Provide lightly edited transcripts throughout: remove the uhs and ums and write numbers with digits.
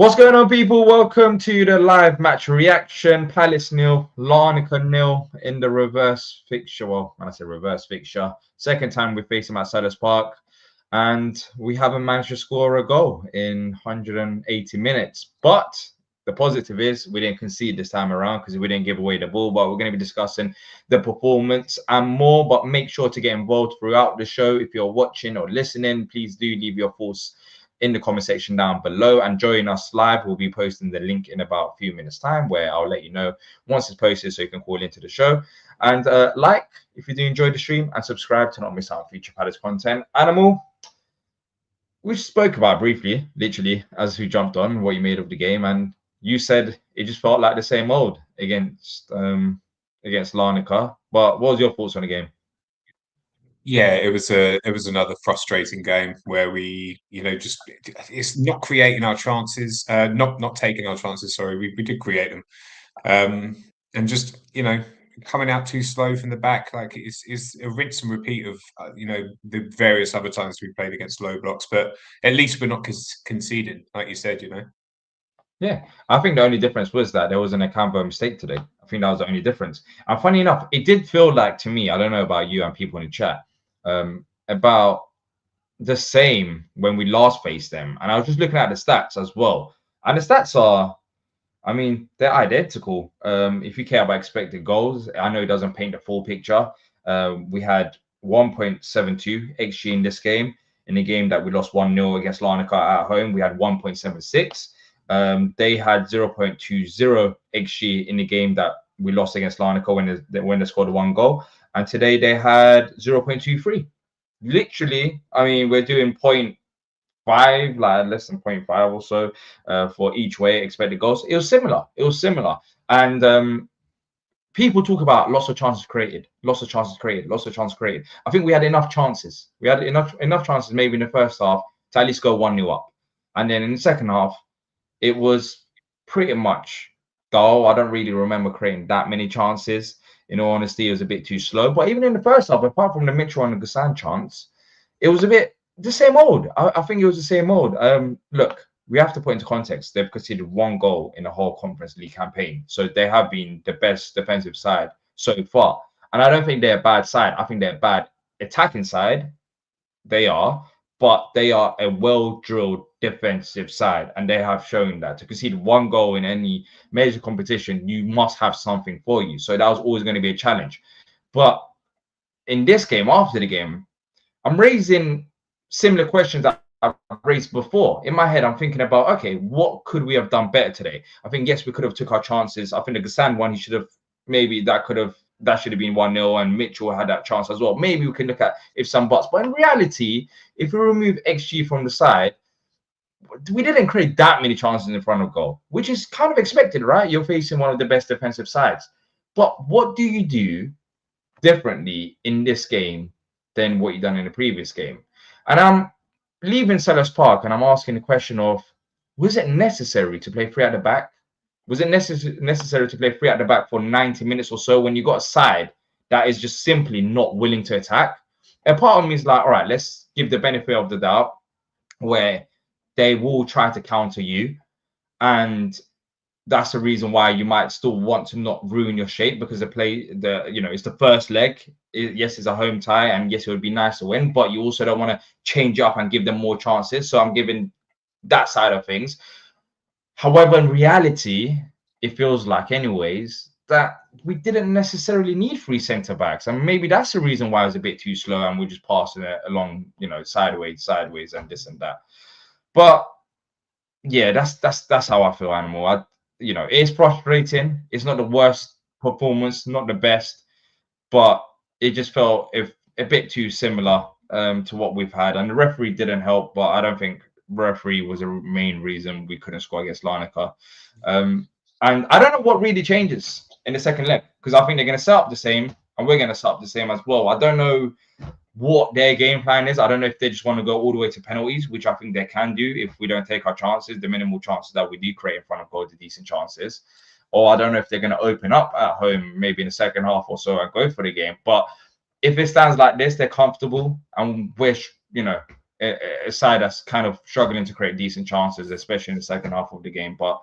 What's going on, people? Welcome to the live match reaction. Palace nil, Larnaca nil in the reverse fixture. Well, when I say reverse fixture, second time we face them at Selhurst Park, and we haven't managed to score a goal in 180 minutes. But the positive is we didn't concede this time around because we didn't give away the ball. But we're going to be discussing the performance and more. But make sure to get involved throughout the show. If you're watching or listening, please do leave your thoughts in the comment section down below and join us live. We'll be posting the link in about a few minutes time where I'll let you know once it's posted so you can call into the show. And like if you do enjoy the stream, and subscribe to not miss out on future Palace content. Animal, we spoke about briefly, literally, as we jumped on what you made of the game, and you said it just felt like the same old against Larnaca. But what was your thoughts on the game? Yeah, it was another frustrating game where we, just it's not creating our chances, not taking our chances. Sorry, we did create them, and just coming out too slow from the back. Like it's a rinse and repeat of the various other times we played against low blocks. But at least we're not conceding, like you said. Yeah, I think the only difference was that there wasn't a Cambo mistake today. I think that was the only difference. And funny enough, it did feel like to me, I don't know about you and people in the chat, about the same when we last faced them. And I was just looking at the stats as well. And the stats are, I mean, they're identical. If you care about expected goals, I know it doesn't paint the full picture. We had 1.72 XG in this game. In the game that we lost 1-0 against Larnaca at home, we had 1.76. They had 0.20 XG in the game that we lost against Larnaca when they scored one goal. And today they had 0.23. Literally, I mean, we're doing 0.5, like less than 0.5 or so for each way expected goals. It was similar. And people talk about lots of chances created. I think we had enough chances. We had enough chances maybe in the first half to at least go 1-0 up. And then in the second half, it was pretty much dull. I don't really remember creating that many chances. In all honesty, it was a bit too slow. But even in the first half, apart from the Mitchell and the Gassan chance, it was a bit the same old. I think it was the same old. Look, we have to put into context, they've conceded one goal in the whole Conference League campaign. So they have been the best defensive side so far. And I don't think they're a bad side. I think they're a bad attacking side. They are. But they are a well-drilled defensive side, and they have shown that to concede one goal in any major competition, you must have something for you. So that was always going to be a challenge. But in this game, after the game, I'm raising similar questions that I've raised before. In my head, I'm thinking about, okay, what could we have done better today? I think, yes, we could have took our chances. I think the Gassan one, he should have, maybe that should have been 1-0, and Mitchell had that chance as well. Maybe we can look at if some buts. But in reality, if we remove XG from the side, we didn't create that many chances in front of goal, which is kind of expected, right? You're facing one of the best defensive sides. But what do you do differently in this game than what you've done in the previous game? And I'm leaving Selhurst Park and I'm asking the question of, was it necessary to play three at the back? Was it necessary to play three at the back for 90 minutes or so when you got a side that is just simply not willing to attack? And part of me is like, all right, let's give the benefit of the doubt where they will try to counter you. And that's the reason why you might still want to not ruin your shape, because it's the first leg. Yes, it's a home tie, and yes, it would be nice to win, but you also don't want to change up and give them more chances. So I'm giving that side of things. However, in reality, it feels like anyways that we didn't necessarily need three centre backs, and maybe that's the reason why it was a bit too slow and we're just passing it along, sideways, and this and that. But yeah, that's how I feel, Animal. It's frustrating. It's not the worst performance, not the best, but it just felt a bit too similar to what we've had, and the referee didn't help. But I don't think referee was a main reason we couldn't score against Larnaca. And I don't know what really changes in the second leg, because I think they're going to set up the same and we're going to set up the same as well. I don't know what their game plan is. I don't know if they just want to go all the way to penalties, which I think they can do if we don't take our chances, the minimal chances that we do create in front of goal, the decent chances. Or I don't know if they're going to open up at home maybe in the second half or so and go for the game. But if it stands like this, they're comfortable, and we're a side that's kind of struggling to create decent chances, especially in the second half of the game. But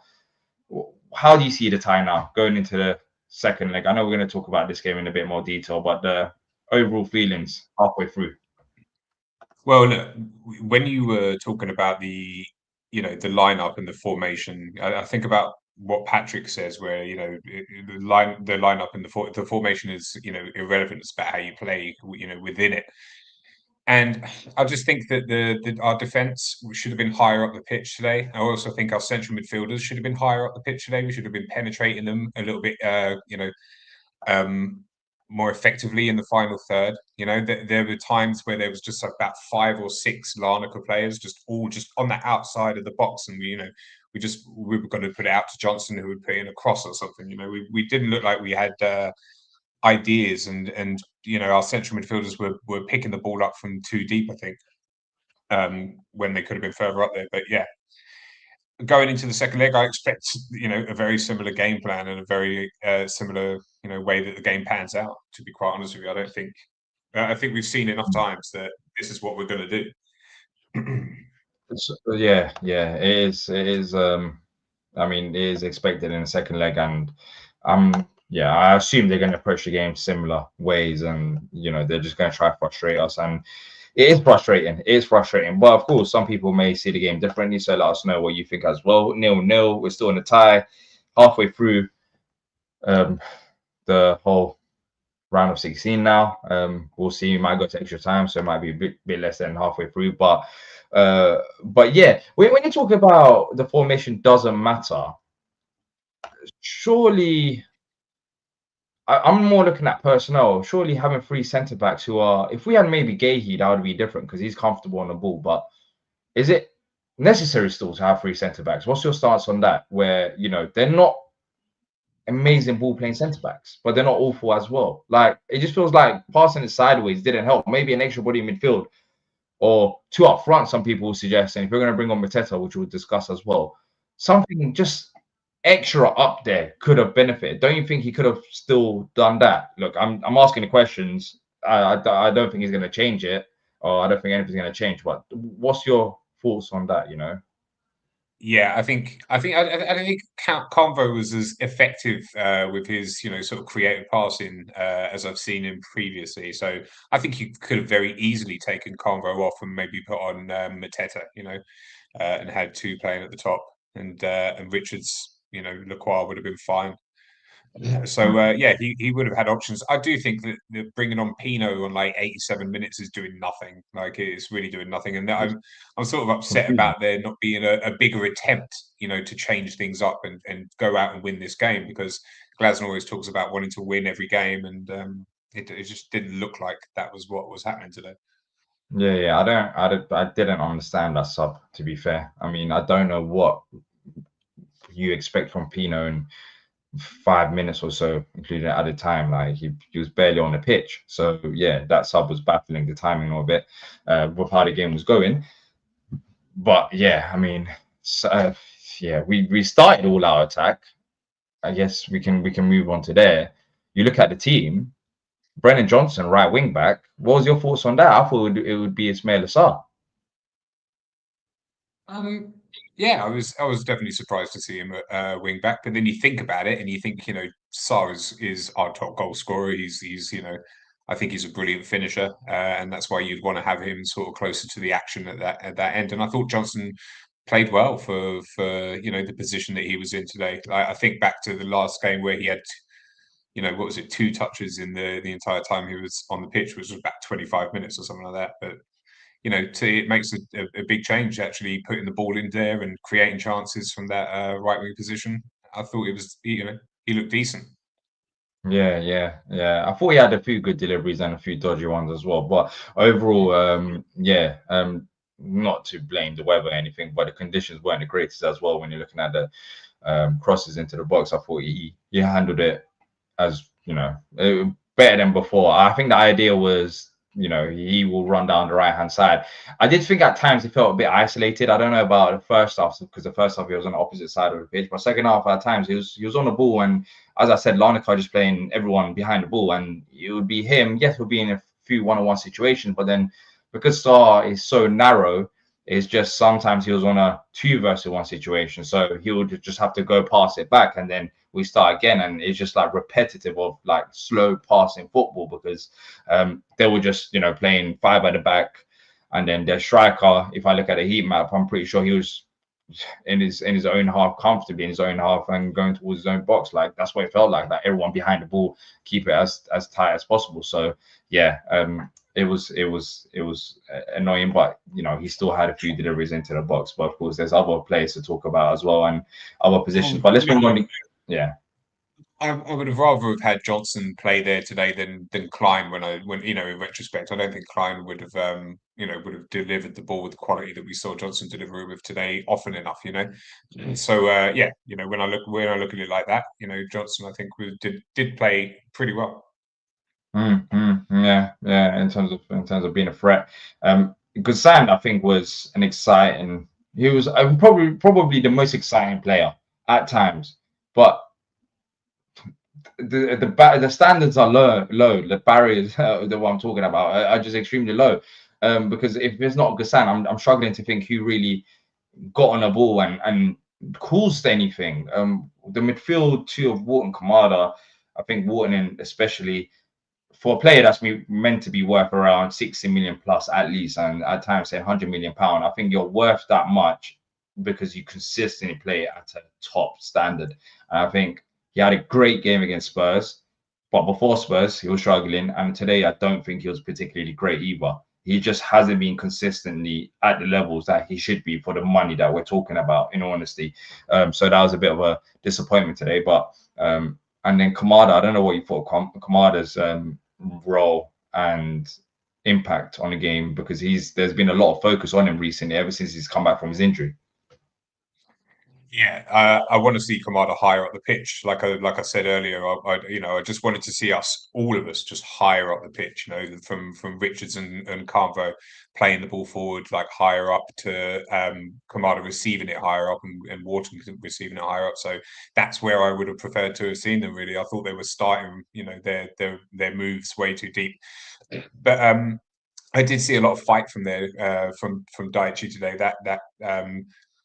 how do you see the tie now going into the second leg? I know we're going to talk about this game in a bit more detail, but the overall feelings halfway through. Well, look, when you were talking about the lineup and the formation, I think about what Patrick says, where the lineup and the formation is irrelevant. It's about how you play, within it. And I just think that our defence should have been higher up the pitch today. I also think our central midfielders should have been higher up the pitch today. We should have been penetrating them a little bit, more effectively in the final third. There were times where there was just about 5 or 6 Larnaca players just on the outside of the box, and we were going to put it out to Johnson, who would put in a cross or something. We didn't look like we had ideas, and our central midfielders were picking the ball up from too deep, I think, when they could have been further up there. But yeah, going into the second leg, I expect a very similar game plan and a very similar way that the game pans out. To be quite honest with you, I think we've seen enough times that this is what we're going to do. Yeah, it is. I mean, it is expected in the second leg, and I assume they're going to approach the game similar ways, and they're just going to try to frustrate us. And it is frustrating. It is frustrating. But of course, some people may see the game differently. So let us know what you think as well. 0-0. We're still in a tie, halfway through the whole round of 16 now. We'll see. We might go to extra time, so it might be a bit less than halfway through. But yeah, when you talk about the formation doesn't matter, surely I'm more looking at personnel. Surely having 3 centre backs who are, if we had maybe Gahey, that would be different because he's comfortable on the ball. But is it necessary still to have 3 centre backs? What's your stance on that? Where they're not amazing ball playing centre backs, but they're not awful as well. Like, it just feels like passing it sideways didn't help. Maybe an extra body in midfield or 2 up front, some people suggest. And if you're going to bring on Mateta, which we'll discuss as well, something just extra up there could have benefited. Don't you think he could have still done that? Look, I'm asking the questions. I don't think he's going to change it, or I don't think anything's going to change. But what's your thoughts on that? Yeah, I think Convo was as effective with his sort of creative passing as I've seen him previously. So I think you could have very easily taken Convo off and maybe put on Mateta, and had 2 playing at the top, and Richards, Lacroix would have been fine. So yeah, he would have had options. I do think that bringing on Pino on like 87 minutes is doing nothing. Like, it's really doing nothing, and I'm sort of upset about there not being a bigger attempt, to change things up and go out and win this game, because Glasner always talks about wanting to win every game, and it just didn't look like that was what was happening today. Yeah, I didn't understand that sub, to be fair. I mean, I don't know what you expect from Pino in 5 minutes or so, including added time. Like, he was barely on the pitch. So yeah, that sub was baffling, the timing of it, with how the game was going. But yeah, I mean, yeah, we started all our attack. I guess we can move on to there. You look at the team, Brennan Johnson, right wing back. What was your thoughts on that? I thought it would be Ismail Assar. Yeah, I was definitely surprised to see him at wing back. But then you think about it, and you think, Sarr is our top goal scorer. He's I think he's a brilliant finisher, and that's why you'd want to have him sort of closer to the action at that end. And I thought Johnson played well for the position that he was in today. I think back to the last game where he had, what was it, 2 touches in the entire time he was on the pitch, which was about 25 minutes or something like that. But it makes a big change, actually putting the ball in there and creating chances from that right wing position. I thought it was, he looked decent. Yeah. I thought he had a few good deliveries and a few dodgy ones as well. But overall, not to blame the weather or anything, but the conditions weren't the greatest as well. When you're looking at the crosses into the box, I thought he handled it as better than before. I think the idea was, he will run down the right hand side. I did think at times he felt a bit isolated. I don't know about the first half, because the first half he was on the opposite side of the pitch, but second half at times he was on the ball, and as I said, Larnaca just playing everyone behind the ball, and it would be him. Yes, he'll be in a few one-on-one situations, but then because Sarr is so narrow, it's just sometimes he was on a 2 versus 1 situation. So he would just have to go pass it back and then we start again. And it's just like repetitive of like slow passing football because they were just, playing 5 at the back. And then their striker, if I look at the heat map, I'm pretty sure he was in his own half, comfortably in his own half and going towards his own box. Like that's what it felt like everyone behind the ball, keep it as tight as possible. So yeah, it was annoying, but he still had a few deliveries into the box. But of course, there's other players to talk about as well and other positions. But let's bring on. Yeah, I would have rather have had Johnson play there today than Klein. When in retrospect, I don't think Klein would have delivered the ball with the quality that we saw Johnson deliver with today often enough. So yeah, when I look at it like that, Johnson I think did play pretty well. Yeah. In terms of being a threat, Guzan I think was an exciting. He was probably the most exciting player at times, but the standards are low. The barriers that what I'm talking about are just extremely low. Because if it's not Guzan, I'm struggling to think who really got on the ball and caused anything. The midfield two of Wharton Kamada, I think Wharton especially for a player that's meant to be worth around 60 million plus at least, and at times say 100 million pound, I think you're worth that much because you consistently play at a top standard. And I think he had a great game against Spurs, but before Spurs, he was struggling. And today, I don't think he was particularly great either. He just hasn't been consistently at the levels that he should be for the money that we're talking about, in all honesty. So that was a bit of a disappointment today. But and then Kamada, I don't know what you thought Kamada's role and impact on the game because there's been a lot of focus on him recently ever since he's come back from his injury. Yeah, I want to see Kamada higher up the pitch. Like I said earlier, I just wanted to see all of us, just higher up the pitch. From Richards and Carvo playing the ball forward, like higher up to Kamada receiving it higher up and Wharton receiving it higher up. So that's where I would have preferred to have seen them. Really, I thought they were starting, their moves way too deep. But I did see a lot of fight from Daichi today. That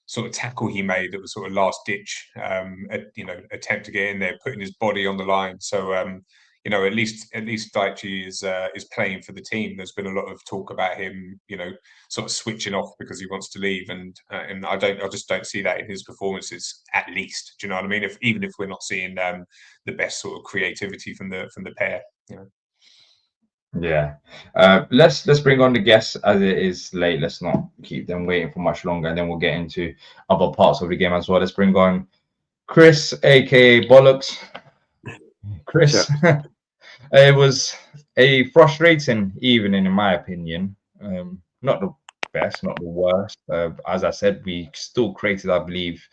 sort of tackle he made that was sort of last ditch, attempt to get in there, putting his body on the line. So at least Daichi is playing for the team. There's been a lot of talk about him, sort of switching off because he wants to leave, and I just don't see that in his performances. At least, do you know what I mean? Even if we're not seeing the best sort of creativity from the pair, Yeah. Let's bring on the guests as it is late. Let's not keep them waiting for much longer, and then we'll get into other parts of the game as well. Let's bring on Chris, aka Bollocks. Chris, it was a frustrating evening, in my opinion. Not the best, not the worst. As I said, we still created, I believe,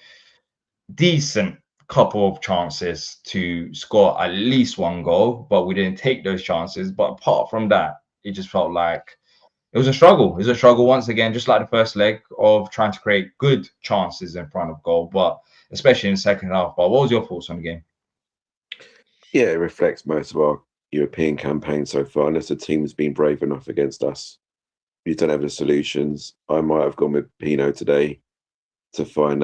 decent couple of chances to score at least one goal, but we didn't take those chances. But apart from that, it just felt like it was a struggle. It was a struggle once again, just like the first leg of trying to create good chances in front of goal, but especially in the second half. But what was your thoughts on the game? Yeah, it reflects most of our European campaign so far. Unless the team has been brave enough against us, we don't have the solutions. I might have gone with Pino today to find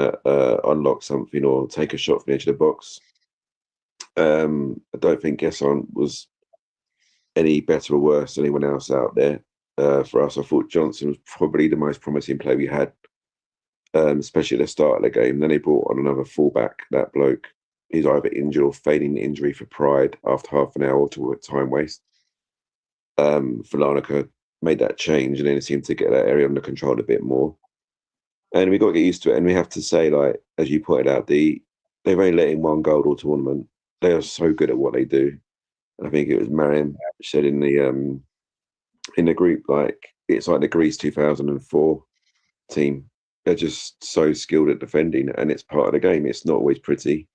unlock something or take a shot from the edge of the box. I don't think Gesson was any better or worse than anyone else out there. For us, I thought Johnson was probably the most promising player we had, especially at the start of the game. Then they brought on another fullback. That bloke is either injured or feigning injury for pride after half an hour to a time waste. For Larnaca made that change and then seemed to get that area under control a bit more. And we got to get used to it. And we have to say, like, as you pointed out, they've only let in one goal all tournament. They are so good at what they do. And I think it was Mariam said in the group, like, it's like the Greece 2004 team. They're just so skilled at defending, and it's part of the game. It's not always pretty.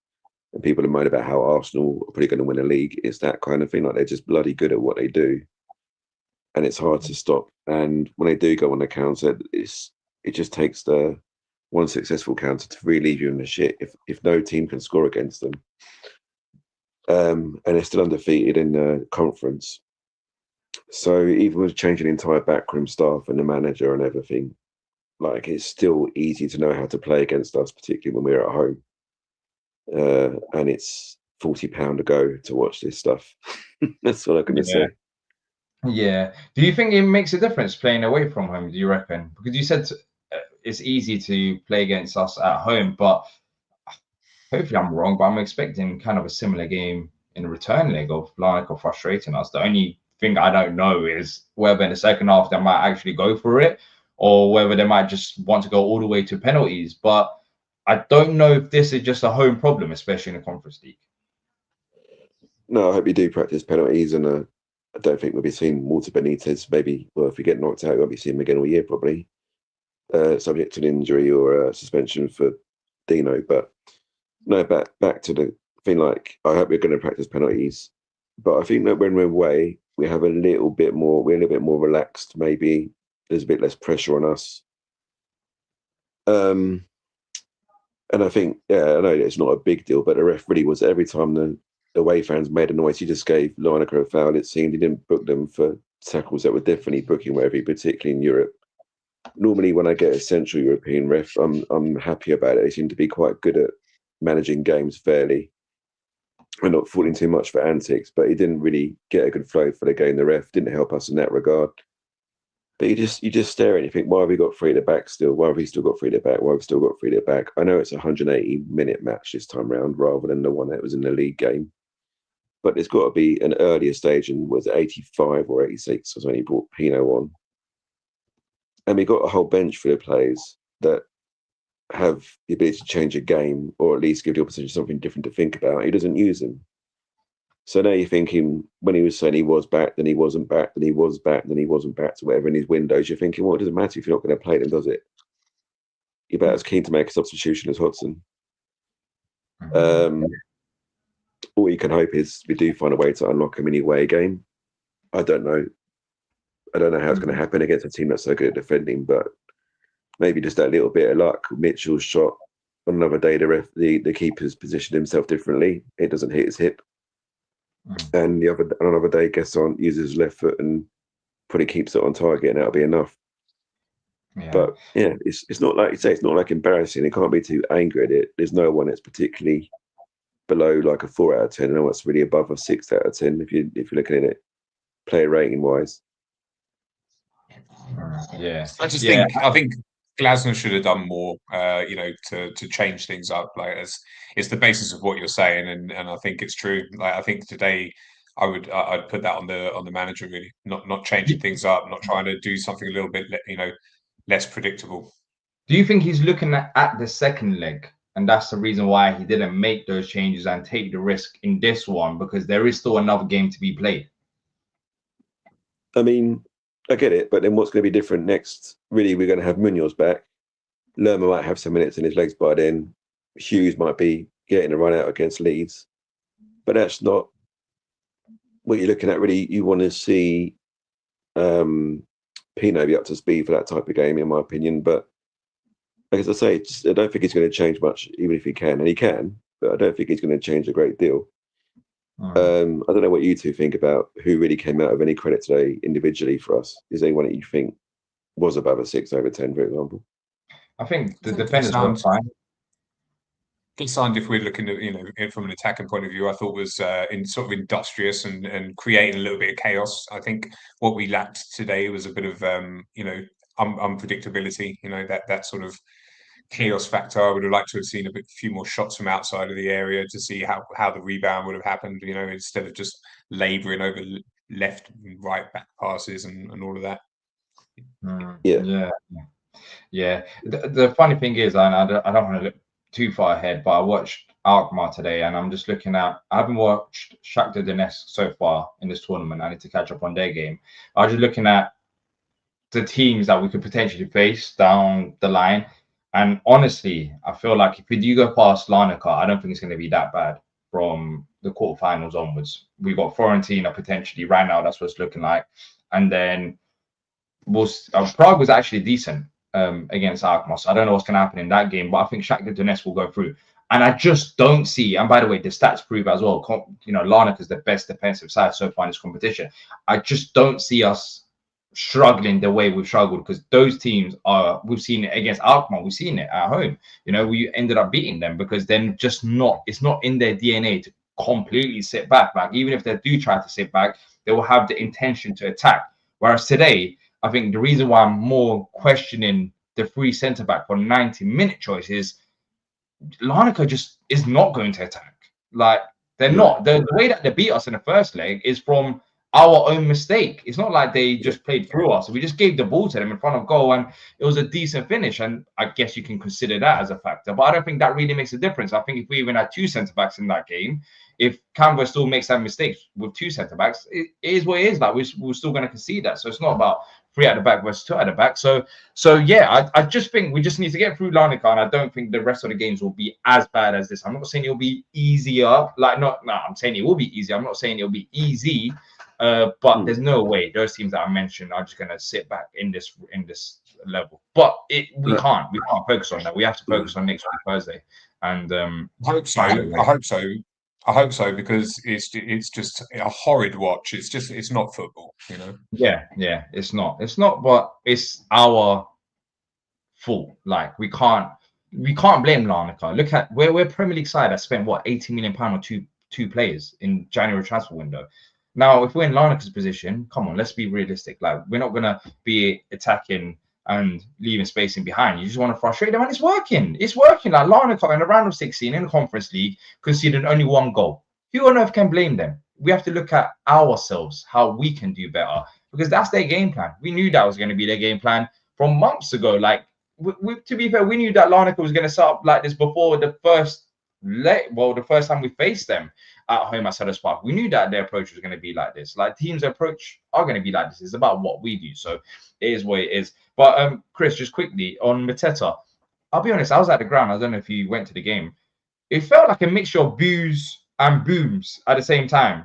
And people are moan about how Arsenal are probably going to win a league. It's that kind of thing. Like, they're just bloody good at what they do. And it's hard to stop. And when they do go on the counter, it just takes the one successful counter to really leave you in the shit if no team can score against them. And they're still undefeated in the conference. So even with changing the entire backroom staff and the manager and everything, like it's still easy to know how to play against us, particularly when we're at home. And it's £40 a go to watch this stuff. That's all I'm going to say. Yeah. Do you think it makes a difference playing away from home? Do you reckon? Because you said it's easy to play against us at home, but hopefully I'm wrong. But I'm expecting kind of a similar game in the return leg of Larnaca frustrating us. The only thing I don't know is whether in the second half they might actually go for it, or whether they might just want to go all the way to penalties. But I don't know if this is just a home problem, especially in the Conference League. No, I hope you do practice penalties, and I don't think we'll be seeing Walter Benitez. Maybe, well, if we get knocked out, we'll be seeing him again all year probably, subject to an injury or a suspension for Dino. But no, back to the thing. Like, I hope we're going to practice penalties, but I think that when we're away, we have a little bit more. We're a little bit more relaxed. Maybe there's a bit less pressure on us. And I think, yeah, I know it's not a big deal, but the ref really was every time the away fans made a noise, he just gave Larnaca a foul. It seemed he didn't book them for tackles that were definitely booking wherever, particularly in Europe. Normally, when I get a Central European ref, I'm happy about it. They seem to be quite good at managing games fairly and not falling too much for antics. But he didn't really get a good flow for the game. The ref didn't help us in that regard. But you just stare and you think, why have we got three at the back still? Why have we still got three at the back? Why have we still got three at the back? I know it's a 180-minute match this time round rather than the one that was in the league game. But there's got to be an earlier stage, and was it 85 or 86 was when he brought Pino on. And we got a whole bench full of players that have the ability to change a game, or at least give the opposition something different to think about. He doesn't use them. So now you're thinking, when he was saying he was back, then he wasn't back, then he was back, then he wasn't back, to whatever in his windows, you're thinking, well, it doesn't matter if you're not going to play them, does it? You're about as keen to make a substitution as Hodgson. All you can hope is we do find a way to unlock him in the away game. I don't know. I don't know how it's going to happen against a team that's so good at defending, but maybe just that little bit of luck. Mitchell's shot on another day, the keeper's positioned himself differently. It doesn't hit his hip. And on another day, Gasson uses his left foot and probably keeps it on target, and that'll be enough. Yeah. But yeah, it's not like you say, it's not like embarrassing. It can't be too angry at it. There's no one that's particularly below like a 4 out of 10. No one's really above a 6 out of 10 if you're looking at it player rating wise. Yeah, I think Glasner should have done more, to change things up. Like, as it's the basis of what you're saying, and I think it's true. Like, I think today I'd put that on the manager, really, not changing things up, not trying to do something a little bit, less predictable. Do you think he's looking at the second leg, and that's the reason why he didn't make those changes and take the risk in this one, because there is still another game to be played? I mean, I get it, but then what's going to be different next? Really, we're going to have Munoz back. Lerma might have some minutes in his legs by then. Hughes might be getting a run out against Leeds. But that's not what you're looking at, really. You want to see Pino be up to speed for that type of game, in my opinion. But as I say, I don't think he's going to change much, even if he can. And he can, but I don't think he's going to change a great deal. I don't know what you two think about who really came out of any credit today individually for us. Is there anyone that you think was above a 6 over 10, for example? I think the defenders were fine. Signed, if we're looking at, from an attacking point of view, I thought was in sort of industrious and creating a little bit of chaos. I think what we lacked today was a bit of unpredictability. That sort of chaos factor. I would have liked to have seen a few more shots from outside of the area to see how the rebound would have happened, instead of just labouring over left and right back passes and all of that. Yeah. The funny thing is, I don't want to look too far ahead, but I watched Alkmaar today, and I'm just looking at, I haven't watched Shakhtar Donetsk so far in this tournament. I need to catch up on their game. I was just looking at the teams that we could potentially face down the line. And honestly, I feel like if we do go past Larnaca, I don't think it's going to be that bad from the quarterfinals onwards. We've got Fiorentina potentially right now. That's what it's looking like. And then Prague was actually decent against Alkmaar. So I don't know what's going to happen in that game, but I think Shakhtar Donetsk will go through. And I just don't see, and by the way, the stats prove as well, Larnaca is the best defensive side so far in this competition. I just don't see us struggling the way we've struggled, because those teams are, we've seen it against Alkmaar, we've seen it at home. We ended up beating them because they're just not, it's not in their DNA to completely sit back. Like, even if they do try to sit back, they will have the intention to attack. Whereas today, I think the reason why I'm more questioning the free centre back for 90-minute choice is Larnaca just is not going to attack. Like, they're not. The way that they beat us in the first leg is from our own mistake. It's not like they just played through us. We just gave the ball to them in front of goal, and it was a decent finish. And I guess you can consider that as a factor. But I don't think that really makes a difference. I think if we even had two centre-backs in that game, if Canva still makes that mistake with two centre-backs, it is what it is. Like, we're still going to concede that. So it's not about three at the back versus two at the back. So yeah, I just think we just need to get through Larnaca, and I don't think the rest of the games will be as bad as this. I'm not saying it'll be easier. I'm saying it will be easier. I'm not saying it'll be easy. But there's no way those teams that I mentioned are just going to sit back in this level. But we can't focus on that. We have to focus on next week Thursday. And I hope so. I hope so, because it's just a horrid watch. It's not football, Yeah, it's not. But it's our fault. Like, we can't blame Larnaca. Look at we're Premier League side that spent what, £80 million on two players in January transfer window. Now, if we're in Larnaca's position, come on, let's be realistic. Like, we're not gonna be attacking and leaving space in behind. You just want to frustrate them, and it's working. It's working. Like, Larnaca in the round of 16 in the Conference League conceded only one goal. Who on earth can blame them? We have to look at ourselves, how we can do better, because that's their game plan. We knew that was going to be their game plan from months ago. Like, to be fair, we knew that Larnaca was going to set up like this before the first time we faced them at home at Selhurst Park. We knew that their approach was going to be like this. Like, teams' approach are going to be like this. It's about what we do. So it is what it is. But Chris, just quickly on Mateta, I'll be honest, I was at the ground. I don't know if you went to the game. It felt like a mixture of boos and booms at the same time.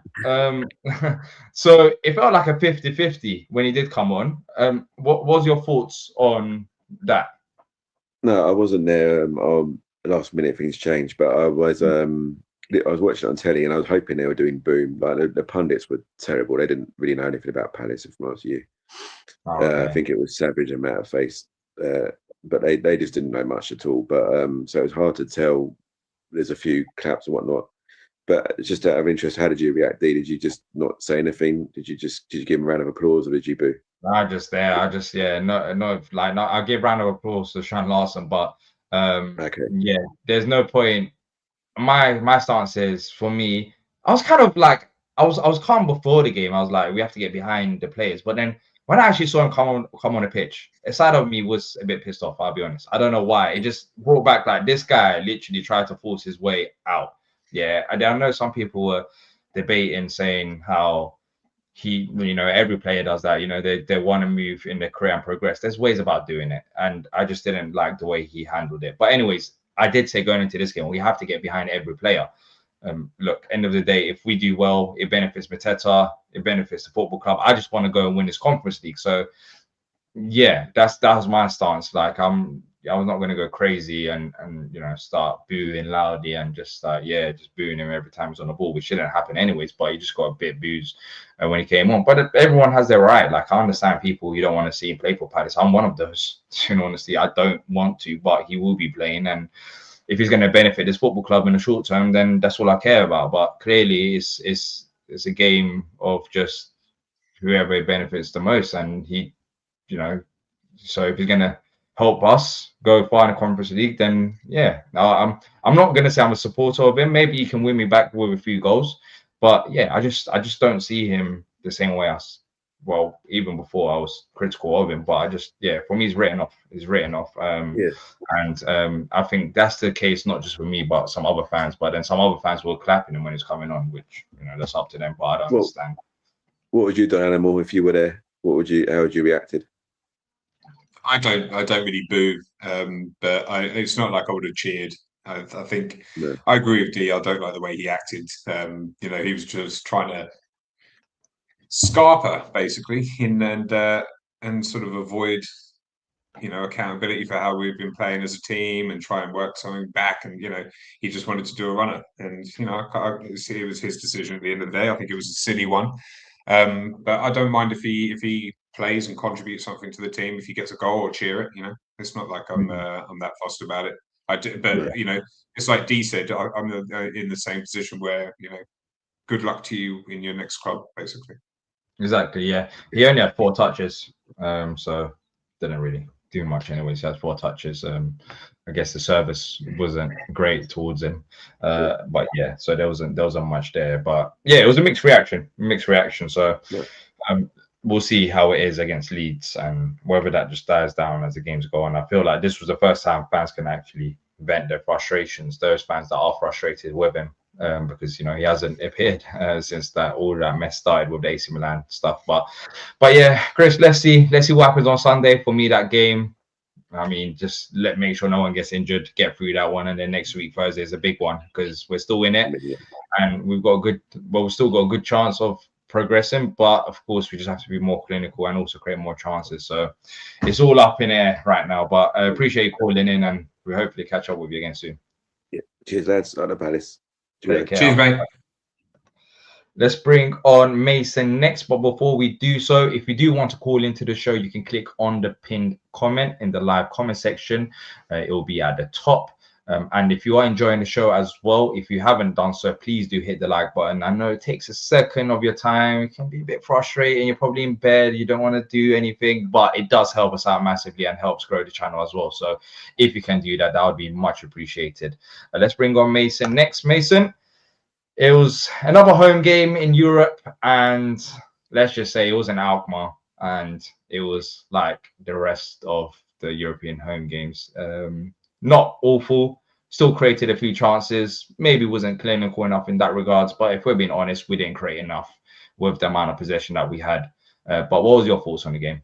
So it felt like a 50-50 when he did come on. What was your thoughts on that? No, I wasn't there. Last minute things changed, but I was watching it on telly, and I was hoping they were doing boom. Like, the pundits were terrible. They didn't really know anything about Palace, if I'm honest with you. I think it was Savage and Mateta, but they just didn't know much at all. But so it was hard to tell. There's a few claps and whatnot. But just out of interest, how did you react, Dee? Did you just not say anything? Did you give him a round of applause, or did you boo? I give round of applause to Sean Larson, but yeah, there's no point. My stance is, for me, I was kind of like, I was calm before the game. I was like, we have to get behind the players. But then when I actually saw him come on the pitch, a side of me was a bit pissed off, I'll be honest. I don't know why. It just brought back, like, this guy literally tried to force his way out. Yeah, I know some people were debating, saying how he, every player does that. They want to move in their career and progress. There's ways about doing it, and I just didn't like the way he handled it. But anyways, I did say going into this game, we have to get behind every player. Look, end of the day, if we do well, it benefits Mateta, it benefits the football club. I just want to go and win this Conference League. So yeah, that was my stance. Like, I was not going to go crazy and start booing loudly and just booing him every time he's on the ball, which shouldn't happen anyways. But he just got a bit boozed when he came on. But everyone has their right. Like, I understand people, you don't want to see him play for Palace. I'm one of those. Honestly, I don't want to, but he will be playing, and if he's going to benefit this football club in the short term, then that's all I care about. But clearly, it's a game of just whoever benefits the most, and he, so if he's going to help us go far in the Conference League, then yeah, I'm not going to say I'm a supporter of him. Maybe he can win me back with a few goals, but yeah, I just don't see him the same way even before I was critical of him. But for me, he's written off. And I think that's the case, not just for me, but some other fans. But then some other fans were clapping him when he's coming on, which, that's up to them. But I don't understand. What would you do, Animal, if you were there? How would you reacted? I don't really boo, but it's not like I would have cheered. I think I agree with Dee. I don't like the way he acted. He was just trying to scarper basically and sort of avoid accountability for how we've been playing as a team and try and work something back. And he just wanted to do a runner, and it was his decision at the end of the day. I think it was a silly one, but I don't mind if he plays and contributes something to the team. If he gets a goal, or cheer it. It's not like I'm that fussed about it. I do, but it's like Dee said. I'm in the same position where good luck to you in your next club, basically. Exactly. Yeah, he only had 4 touches, so didn't really do much anyways. He had 4 touches. I guess the service wasn't great towards him, but yeah, so there wasn't much there. But yeah, it was a mixed reaction. So we'll see how it is against Leeds and whether that just dies down as the games go on. I feel like this was the first time fans can actually vent their frustrations. Those fans that are frustrated with him. Because he hasn't appeared since all that mess started with the AC Milan stuff. But yeah, Chris, let's see what happens on Sunday. For me, that game, I mean, just make sure no one gets injured, get through that one, and then next week Thursday is a big one because we're still in it, and we've still got a good chance of progressing. But of course, we just have to be more clinical and also create more chances. So it's all up in air right now. But I appreciate you calling in, and we hopefully catch up with you again soon. Yeah, cheers, lads. At the Palace. Cheers, mate. Let's bring on Mason next. But before we do so, if you do want to call into the show, you can click on the pinned comment in the live comment section. It will be at the top. And if you are enjoying the show as well, if you haven't done so, please do hit the like button. I know it takes a second of your time. It can be a bit frustrating. You're probably in bed. You don't want to do anything, but it does help us out massively and helps grow the channel as well. So if you can do that, that would be much appreciated. Let's bring on Mason next. Mason, it was another home game in Europe, and let's just say it was an Alkmaar, and it was like the rest of the European home games. Not awful, still created a few chances, maybe wasn't clinical enough in that regards, but if we're being honest, we didn't create enough with the amount of possession that we had. But what was your thoughts on the game?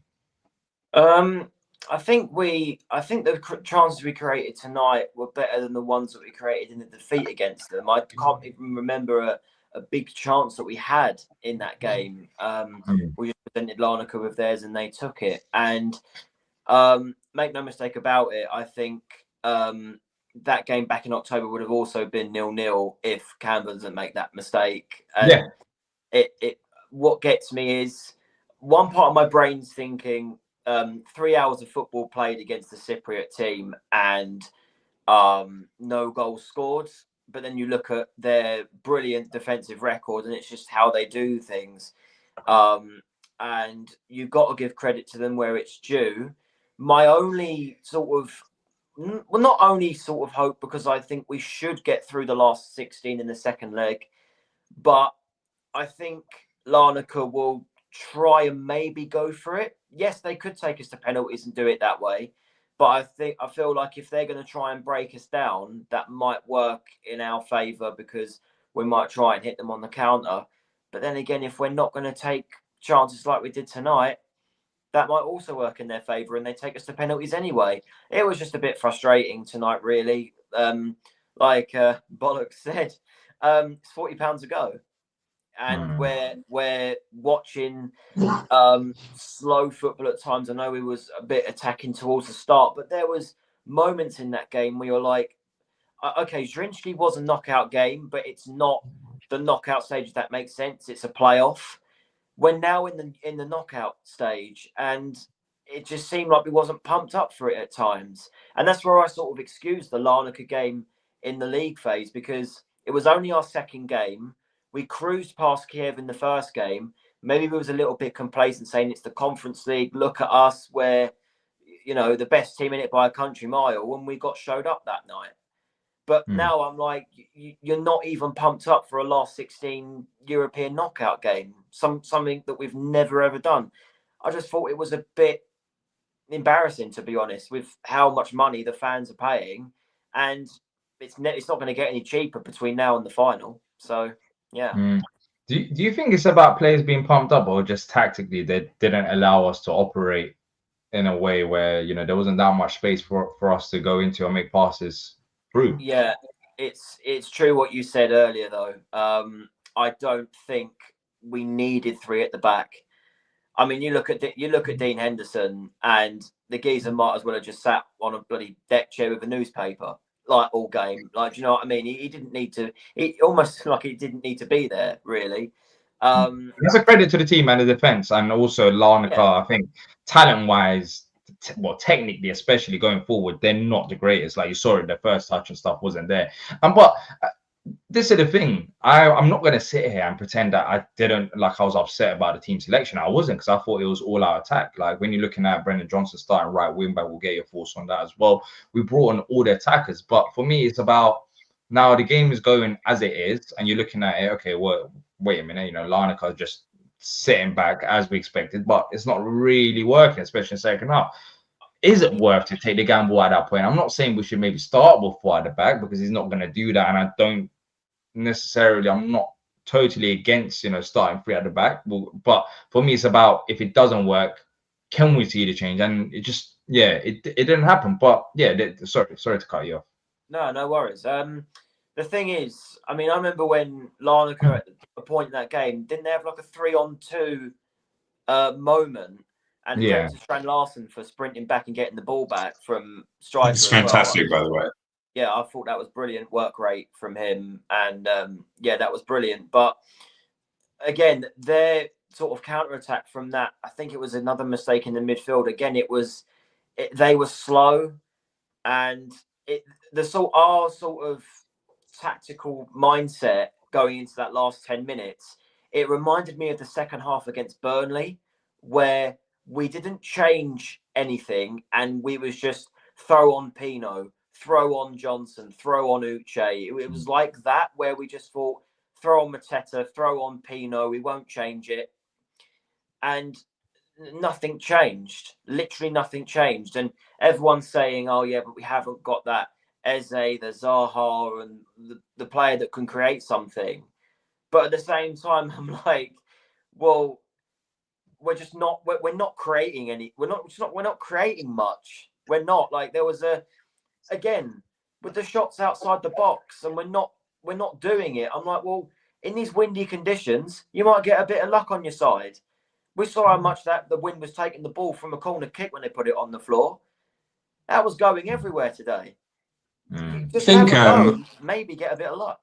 I think the chances we created tonight were better than the ones that we created in the defeat against them. I can't even remember a big chance that we had in that game. We just presented Larnaca with theirs and they took it. And make no mistake about it, I think that game back in October would have also been 0-0 if Canberra doesn't make that mistake. And what gets me is one part of my brain's thinking 3 hours of football played against the Cypriot team and no goals scored. But then you look at their brilliant defensive record and it's just how they do things. And you've got to give credit to them where it's due. My only not only hope, because I think we should get through the last 16 in the second leg, but I think Larnaca will try and maybe go for it. Yes, they could take us to penalties and do it that way, but I feel like if they're going to try and break us down, that might work in our favour because we might try and hit them on the counter. But then again, if we're not going to take chances like we did tonight, that might also work in their favour and they take us to penalties anyway. It was just a bit frustrating tonight, really. Like Bollock said, it's £40 a go. And we're watching slow football at times. I know we was a bit attacking towards the start, but there was moments in that game where you're like, okay, Zrinjski was a knockout game, but it's not the knockout stage, if that makes sense. It's a playoff. We're now in the knockout stage, and it just seemed like we wasn't pumped up for it at times. And that's where I sort of excused the Larnaca game in the league phase, because it was only our second game. We cruised past Kiev in the first game. Maybe we was a little bit complacent saying it's the Conference League. Look at us, we're, the best team in it by a country mile, when we got showed up that night. But now I'm like, you're not even pumped up for a last 16 European knockout game. Something that we've never, ever done. I just thought it was a bit embarrassing, to be honest, with how much money the fans are paying. And it's not going to get any cheaper between now and the final. So, yeah. Do you think it's about players being pumped up, or just tactically they didn't allow us to operate in a way where, there wasn't that much space for us to go into and make passes through? Yeah, it's true what you said earlier, though. I don't think we needed 3 at the back. I mean, you look at Dean Henderson, and the geezer might as well have just sat on a bloody deck chair with a newspaper like all game. Like, do you know what I mean? He didn't need to. He almost like he didn't need to be there, really. That's a credit to the team and the defense, and also Larnaca. Yeah. I think talent-wise, well, technically, especially going forward, they're not the greatest. Like you saw it, the first touch and stuff wasn't there. But this is the thing. I'm not going to sit here and pretend that I was upset about the team selection. I wasn't, because I thought it was all out attack. Like when you're looking at Brendan Johnson starting right wing back, we'll get your thoughts on that as well. We brought on all the attackers, but for me, it's about now the game is going as it is, and you're looking at it. Okay, well, wait a minute. Larnaca just sitting back as we expected, but it's not really working, especially in second half. Is it worth to take the gamble at that point? I'm not saying we should maybe start with 4 at the back, because he's not going to do that, and I don't necessarily. I'm not totally against starting 3 at the back, but for me, it's about, if it doesn't work, can we see the change? And it just it didn't happen. But sorry to cut you off. No worries. The thing is, I mean, I remember when Larnaca at a point in that game, didn't they have like a 3-on-2 moment? And credit to Strand Larsen for sprinting back and getting the ball back from striker. It's fantastic, by the way. Yeah, I thought that was brilliant work rate from him, and that was brilliant. But again, their sort of counter attack from that, I think it was another mistake in the midfield. Again, they were slow, and our sort of tactical mindset going into that last 10 minutes, it reminded me of the second half against Burnley, where we didn't change anything, and we was just throw on Pino, throw on Johnson, throw on Uche. It was like that, where we just thought, throw on Mateta, throw on Pino, we won't change it. And nothing changed. Literally nothing changed. And everyone's saying, oh yeah, but we haven't got that Eze, the Zaha, and the player that can create something. But at the same time, I'm like, well, we're not creating any. We're not creating much. We're not. Like, there was again with the shots outside the box, and we're not doing it. I'm like, well, in these windy conditions, you might get a bit of luck on your side. We saw how much that the wind was taking the ball from a corner kick when they put it on the floor. That was going everywhere today. Just maybe get a bit of luck.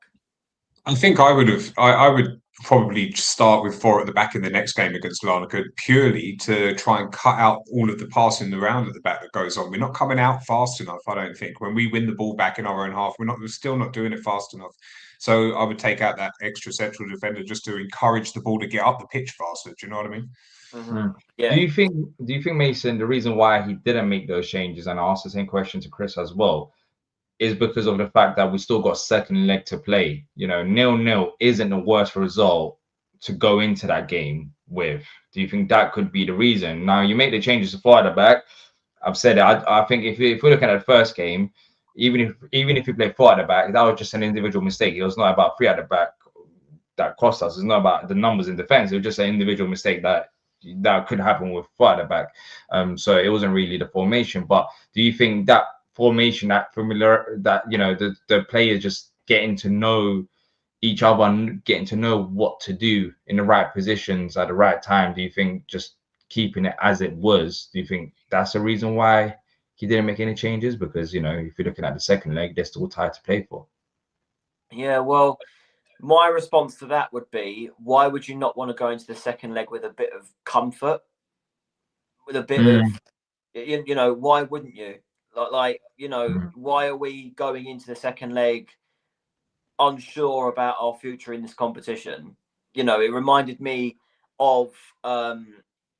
I think I would probably start with 4 at the back in the next game against Larnaca, purely to try and cut out all of the passing around at the back that goes on. We're not coming out fast enough, I don't think. When we win the ball back in our own half, we're still not doing it fast enough. So I would take out that extra central defender just to encourage the ball to get up the pitch faster. Do you know what I mean? Mm-hmm. Yeah. Do you think Mason, the reason why he didn't make those changes, and I asked the same question to Chris as well, is because of the fact that we still got second leg to play? 0-0 isn't the worst result to go into that game with. Do you think that could be the reason? Now, you make the changes to 4 at the back. I've said it. I think if we're looking at the first game, even if you play 4 at the back, that was just an individual mistake. It was not about 3 at the back that cost us. It's not about the numbers in defense. It was just an individual mistake that could happen with 4 at the back. So it wasn't really the formation. But do you think that formation, that familiar, that the players just getting to know each other and getting to know what to do in the right positions at the right time, do you think just keeping it as it was, do you think that's the reason why he didn't make any changes? Because if you're looking at the second leg, they're still tired to play for. Yeah, well, my response to that would be, why would you not want to go into the second leg with a bit of comfort, with a bit of, why wouldn't you? Why are we going into the second leg unsure about our future in this competition? It reminded me of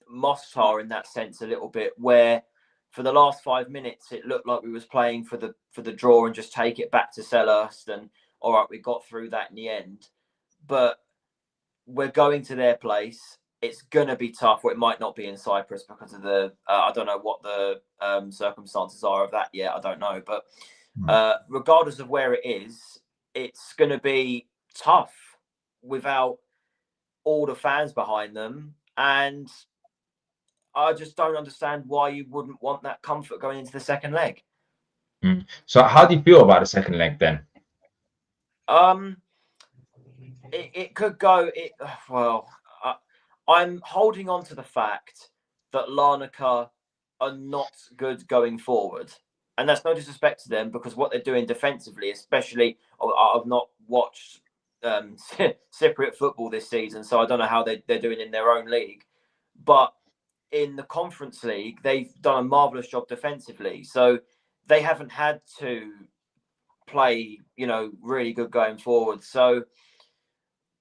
Mostar in that sense a little bit, where for the last 5 minutes it looked like we was playing for the draw and just take it back to Selhurst, and all right, we got through that in the end. But we're going to their place. It's gonna be tough. Well, it might not be in Cyprus because of the I don't know what the circumstances are of that yet. I don't know, but regardless of where it is, it's gonna be tough without all the fans behind them, and I just don't understand why you wouldn't want that comfort going into the second leg. So how do you feel about the second leg then? It could go. I'm holding on to the fact that Larnaca are not good going forward. And that's no disrespect to them, because what they're doing defensively, especially, I've not watched Cypriot football this season, so I don't know how they're doing in their own league. But in the Conference League, they've done a marvellous job defensively. So they haven't had to play, really good going forward. So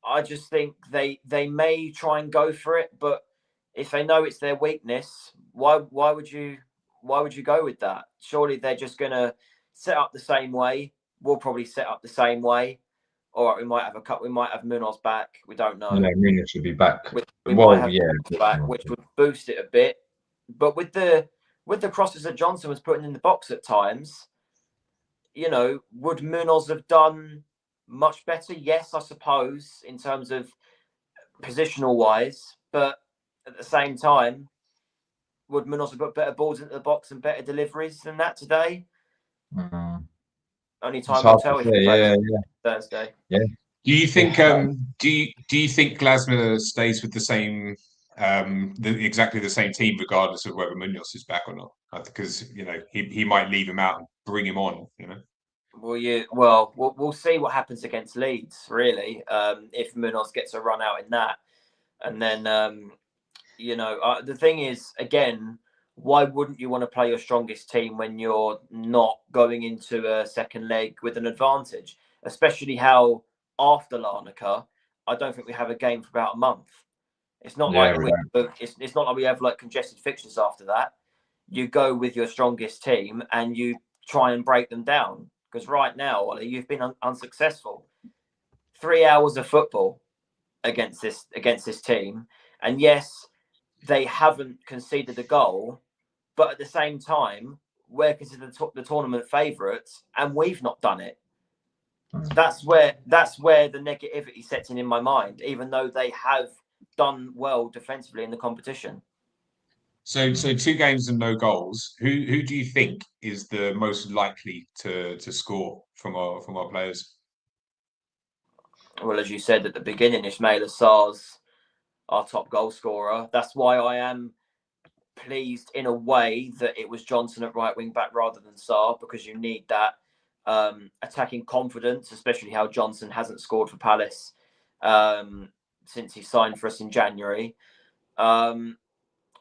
I just think they may try and go for it, but if they know it's their weakness, why would you go with that? Surely they're just gonna set up the same way. We'll probably set up the same way, or we might have we might have Munoz back. We don't know. Yeah, Munoz should be back. We might have Munoz back, which would boost it a bit. But with the crosses that Johnson was putting in the box at times, would Munoz have done much better? Yes, I suppose, in terms of positional wise, but at the same time, would Munoz have put better balls into the box and better deliveries than that today? Only time will tell if he plays Thursday. Yeah. Do you think? Do you think Glasner stays with the same, exactly the same team, regardless of whether Munoz is back or not? Because he might leave him out and bring him on. Well, we'll see what happens against Leeds. Really, if Munoz gets a run out in that, and then the thing is, again, why wouldn't you want to play your strongest team when you're not going into a second leg with an advantage? Especially how after Larnaca, I don't think we have a game for about a month. It's not it's not like we have like congested fixtures after that. You go with your strongest team and you try and break them down. Because right now, Ollie, you've been unsuccessful. 3 hours of football against this team, and yes, they haven't conceded a goal, but at the same time, we're considered the tournament favourites, and we've not done it. That's where the negativity sets in my mind, even though they have done well defensively in the competition. So 2 games and no goals. Who do you think is the most likely to score from our players? Well, as you said at the beginning, Ismail Assar's our top goal scorer. That's why I am pleased in a way that it was Johnson at right wing back rather than Sarr, because you need that attacking confidence, especially how Johnson hasn't scored for Palace since he signed for us in January.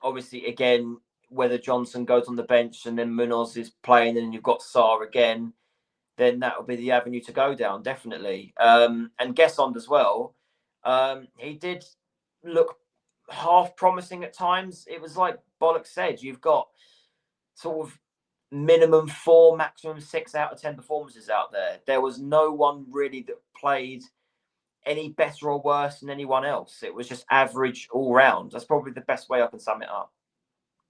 Obviously, again, whether Johnson goes on the bench and then Munoz is playing and you've got Sarr again, then that will be the avenue to go down, definitely. And Guessond as well. He did look half promising at times. It was like Bollock said, you've got sort of minimum 4, maximum 6 out of 10 performances out there. There was no one really that played any better or worse than anyone else. It was just average all round. That's probably the best way I can sum it up.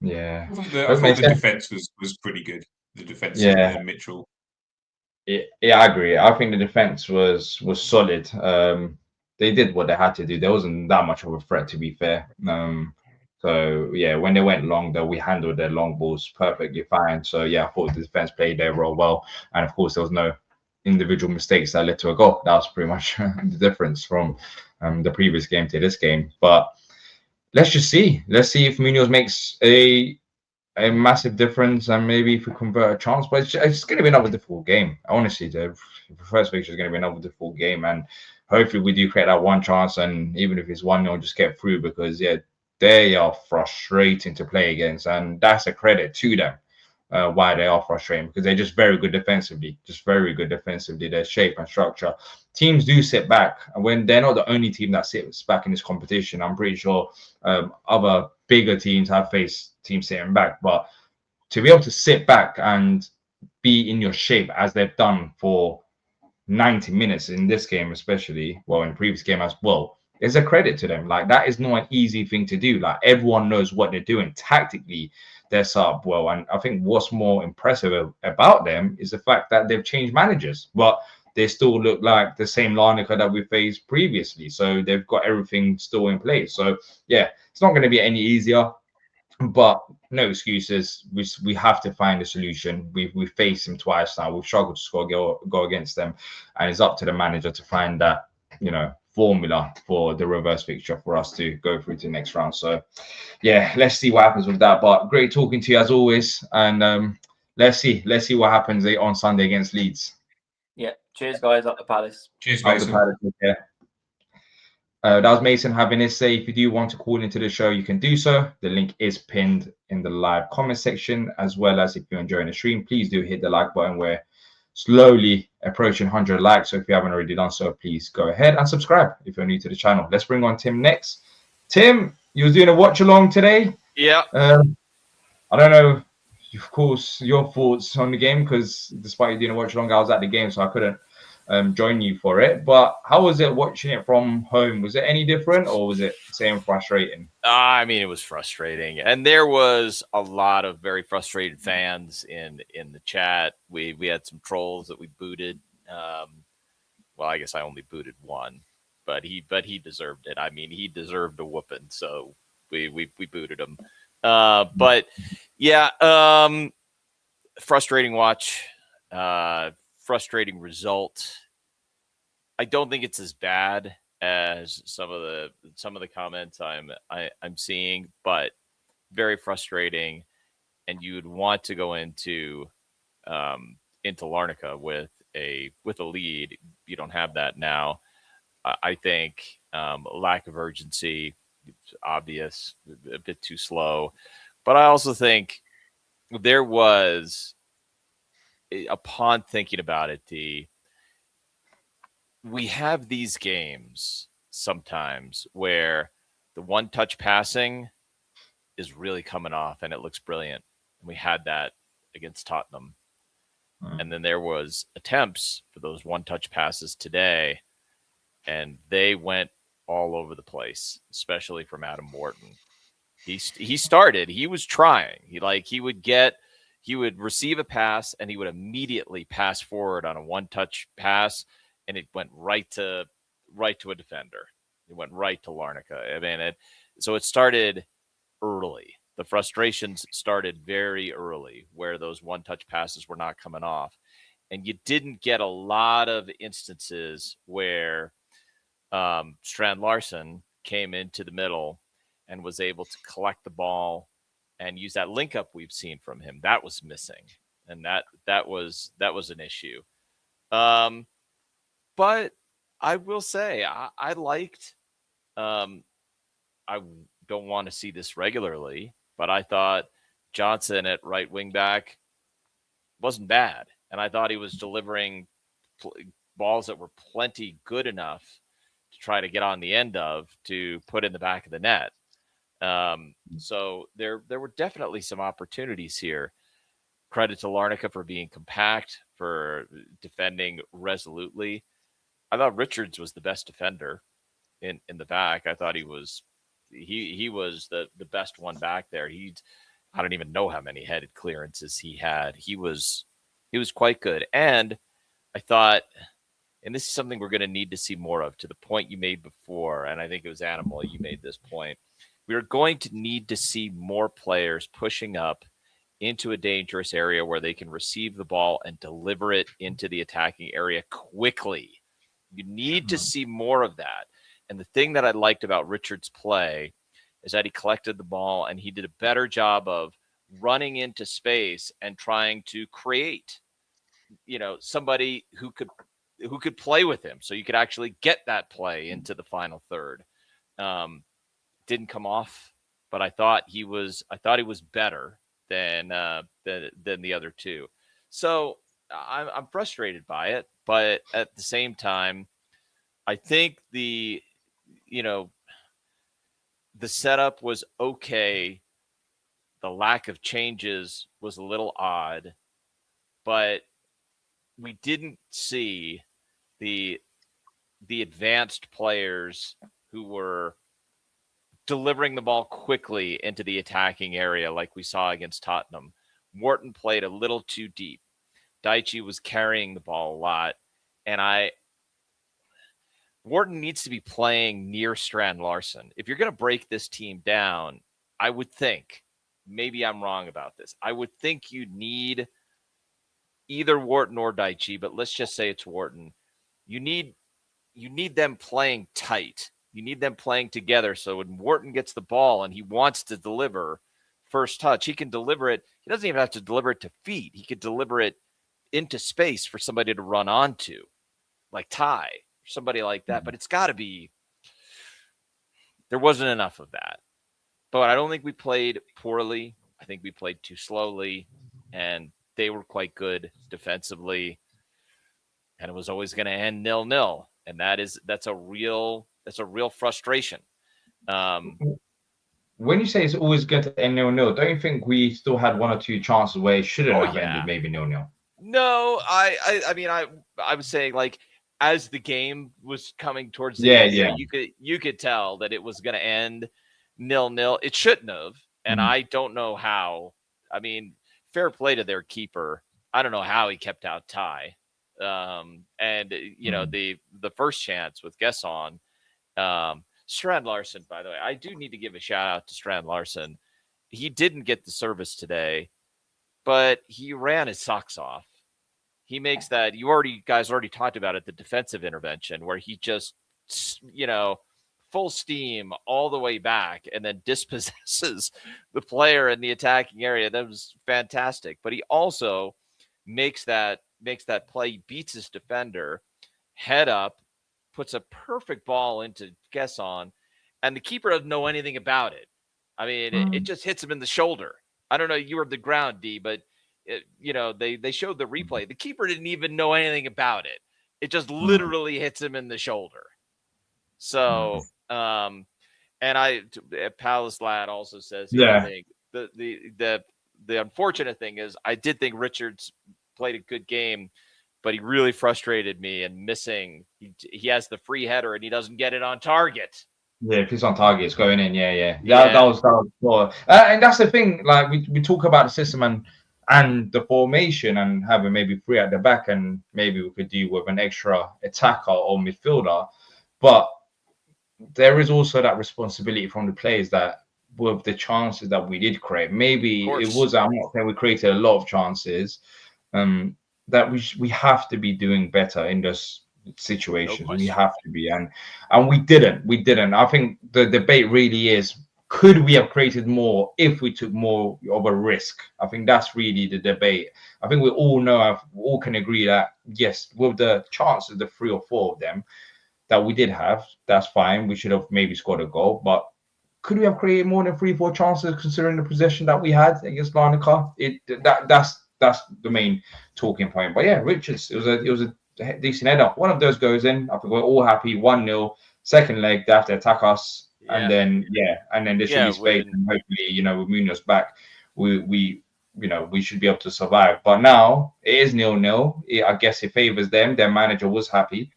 Yeah. I thought the defence was pretty good. The defence and Mitchell. Yeah, I agree. I think the defence was solid. They did what they had to do. There wasn't that much of a threat, to be fair. So yeah, when they went long, though, we handled their long balls perfectly fine. So yeah, I thought the defence played their role well, and of course there was no individual mistakes that led to a goal. That was pretty much the difference from the previous game to this game. But let's just see. Let's see if Munoz makes a massive difference, and maybe if we convert a chance. But it's going to be another difficult game. Honestly, the first fixture is going to be another difficult game, and hopefully we do create that one chance, and even if it's 1-0, just get through, because they are frustrating to play against, and that's a credit to them. Why they are frustrating, because they're just very good defensively. Their shape and structure. Teams do sit back, and when they're not the only team that sits back in this competition, I'm pretty sure other bigger teams have faced teams sitting back. But to be able to sit back and be in your shape as they've done for 90 minutes in this game, especially, well, in the previous game as well, is a credit to them. Like, that is not an easy thing to do. Like, everyone knows what they're doing tactically. They're set up well, and I think what's more impressive about them is the fact that they've changed managers, but they still look like the same Larnaca that we faced previously. So they've got everything still in place. So yeah, it's not going to be any easier, but no excuses. We have to find a solution. We've faced them twice now. We've struggled to score go against them, and it's up to the manager to find that formula for the reverse fixture for us to go through to the next round. So yeah, let's see what happens with that. But great talking to you as always, and let's see what happens on Sunday against Leeds. Yeah, cheers guys, up the Palace. Cheers, Up the Mason. Palace, yeah. That was Mason having his say. If you do want to call into the show, you can do so. The link is pinned in the live comment section, as well as if you're enjoying the stream, please do hit the like button. We're slowly approaching 100 likes. So if you haven't already done so, please go ahead and subscribe if you're new to the channel. Let's bring on Tim next. Tim, you was doing a watch along today. Yeah. I don't know, of course, your thoughts on the game, because despite you doing a watch along, I was at the game, so I couldn't join you for it. But how was it watching it from home? Was it any different, or was it the same frustrating? I mean, it was frustrating, and there was a lot of very frustrated fans in the chat. We had some trolls that we booted. Well, I guess I only booted one, but he deserved it. I mean, he deserved a whooping, so we booted him. But yeah, frustrating watch. Frustrating result. I don't think it's as bad as some of the comments I'm seeing, but very frustrating. And you would want to go into Larnaca with a lead. You don't have that now. I think lack of urgency, it's obvious, a bit too slow. But I also think there was, upon thinking about it, we have these games sometimes where the one-touch passing is really coming off and it looks brilliant. And we had that against Tottenham. And then there was attempts for those one-touch passes today, and they went all over the place, especially from Adam Wharton. He started. He was trying. He would receive a pass and he would immediately pass forward on a one-touch pass, and it went right to a defender. It went right to Larnaca. I mean, so it started early. The frustrations started very early, where those one-touch passes were not coming off, and you didn't get a lot of instances where Strand Larsen came into the middle and was able to collect the ball and use that link up we've seen from him. That was missing, and that was an issue. But I will say I liked. I don't want to see this regularly, but I thought Johnson at right wing back wasn't bad, and I thought he was delivering balls that were plenty good enough to try to get on the end of to put in the back of the net. So there were definitely some opportunities here. Credit to Larnaca for being compact, for defending resolutely. I thought Richards was the best defender in the back. I thought he was the best one back there. I don't even know how many headed clearances he had. He was quite good. And I thought, and this is something we're going to need to see more of, to the point you made before, and I think it was Animal, you made this point. We are going to need to see more players pushing up into a dangerous area where they can receive the ball and deliver it into the attacking area quickly. You need to see more of that. And the thing that I liked about Richard's play is that he collected the ball and he did a better job of running into space and trying to create, somebody who could play with him, so you could actually get that play into the final third. Didn't come off, but I thought he was better than the other two. So I'm frustrated by it, but at the same time, I think the setup was okay. The lack of changes was a little odd, but we didn't see the advanced players who were delivering the ball quickly into the attacking area like we saw against Tottenham. Wharton played a little too deep. Daichi was carrying the ball a lot, and Wharton needs to be playing near Strand Larsen. If you're going to break this team down, I would think, maybe I'm wrong about this, I would think you need either Wharton or Daichi, but let's just say it's Wharton. You need you need them playing tight. You need them playing together. So when Wharton gets the ball and he wants to deliver first touch, he can deliver it. He doesn't even have to deliver it to feet. He could deliver it into space for somebody to run onto, like Ty, somebody like that. But it's got to be, there wasn't enough of that. But I don't think we played poorly. I think we played too slowly, and they were quite good defensively. And it was always going to end 0-0. And that's a real frustration. When you say it's always going to end 0-0, don't you think we still had one or two chances where it shouldn't have ended maybe 0-0? No, I mean, I was saying, like, as the game was coming towards the end, you could tell that it was going to end 0-0. It shouldn't have, and I don't know how. I mean, fair play to their keeper. I don't know how he kept out Ty. And you know, the first chance with Gesson, Strand Larsen, by the way, I do need to give a shout out to Strand Larsen. He didn't get the service today, but he ran his socks off. He makes that, guys already talked about it, the defensive intervention where he just, you know, full steam all the way back and then dispossesses the player in the attacking area. That was fantastic. But he also makes that play, beats his defender, head up, puts a perfect ball into Gesson, and the keeper doesn't know anything about it. I mean, it just hits him in the shoulder. I don't know, you were on the ground, D, but you know, they showed the replay. The keeper didn't even know anything about it. It just literally hits him in the shoulder. So, and Palace Lad also says, I think the unfortunate thing is I did think Richards played a good game, but he really frustrated me and missing. He has the free header and he doesn't get it on target. Yeah, if it's on target, it's going in. That was cool. And that's the thing. Like we talk about the system and the formation and having maybe three at the back, and maybe we could do with an extra attacker or midfielder. But there is also that responsibility from the players that with the chances that we did create, maybe it was, I'm not saying we created a lot of chances, that we have to be doing better in this situation. We have to be, and we didn't. I think the debate really is, could we have created more if we took more of a risk? I think that's really the debate. I think we all can agree that yes, with the chances, the 3 or 4 of them that we did have, that's fine. We should have maybe scored a goal, but could we have created more than 3-4 chances considering the possession that we had against Larnaca? That's the main talking point. But yeah, Richards, it was a decent header. One of those goes in. I think we're all happy. 1-0. Second leg, they have to attack us. And then this should be space, and hopefully, you know, with Munoz back, we should be able to survive. But now it is 0-0. I guess it favors them. Their manager was happy.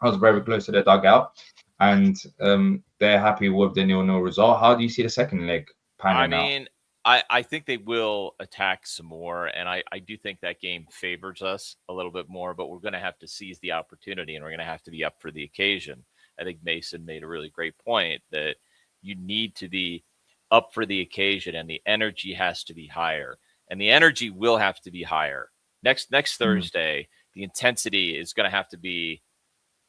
I was very close to the dugout, and they're happy with the 0-0 result. How do you see the second leg panning out? I mean, I think they will attack some more, and I do think that game favors us a little bit more, but we're going to have to seize the opportunity, and we're going to have to be up for the occasion. I think Mason made a really great point that you need to be up for the occasion, and the energy has to be higher, and the energy will have to be higher. Next Thursday, the intensity is going to have to be,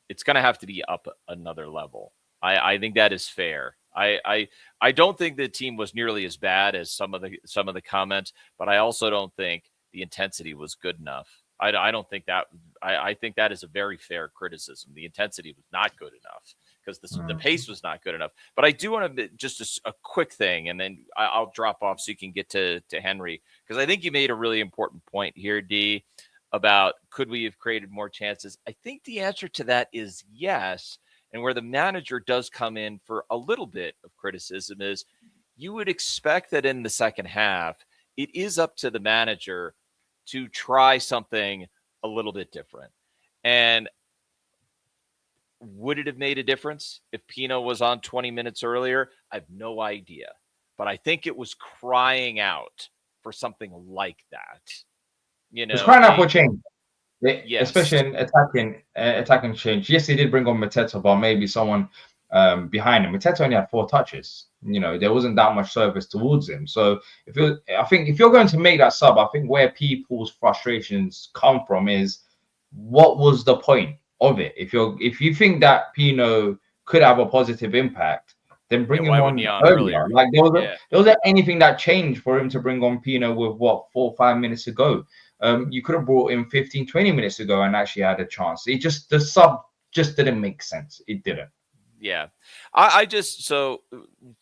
it's going to have to be up another level. I think that is fair. I don't think the team was nearly as bad as some of the comments, but I also don't think the intensity was good enough. I don't think that. I think that is a very fair criticism. The intensity was not good enough because the pace was not good enough. But I do want to just a quick thing, and then I'll drop off so you can get to Henry, because I think you made a really important point here, D, about could we have created more chances. I think the answer to that is yes. And where the manager does come in for a little bit of criticism is you would expect that in the second half, it is up to the manager to try something a little bit different. And would it have made a difference if Pino was on 20 minutes earlier? I have no idea. But I think it was crying out for something like that. You know, it's crying out for change. Yes. Especially in attacking change. Yes, they did bring on Mateta, but maybe someone behind him. Mateta only had 4 touches. You know, there wasn't that much service towards him. So I think if you're going to make that sub, I think where people's frustrations come from is, what was the point? of it. If you think that Pino could have a positive impact, then bring him on earlier. Like there wasn't anything that changed for him to bring on Pino with what 4 or 5 minutes ago. You could have brought him 15, 20 minutes ago and actually had a chance. The sub just didn't make sense. It didn't. Yeah. I just, so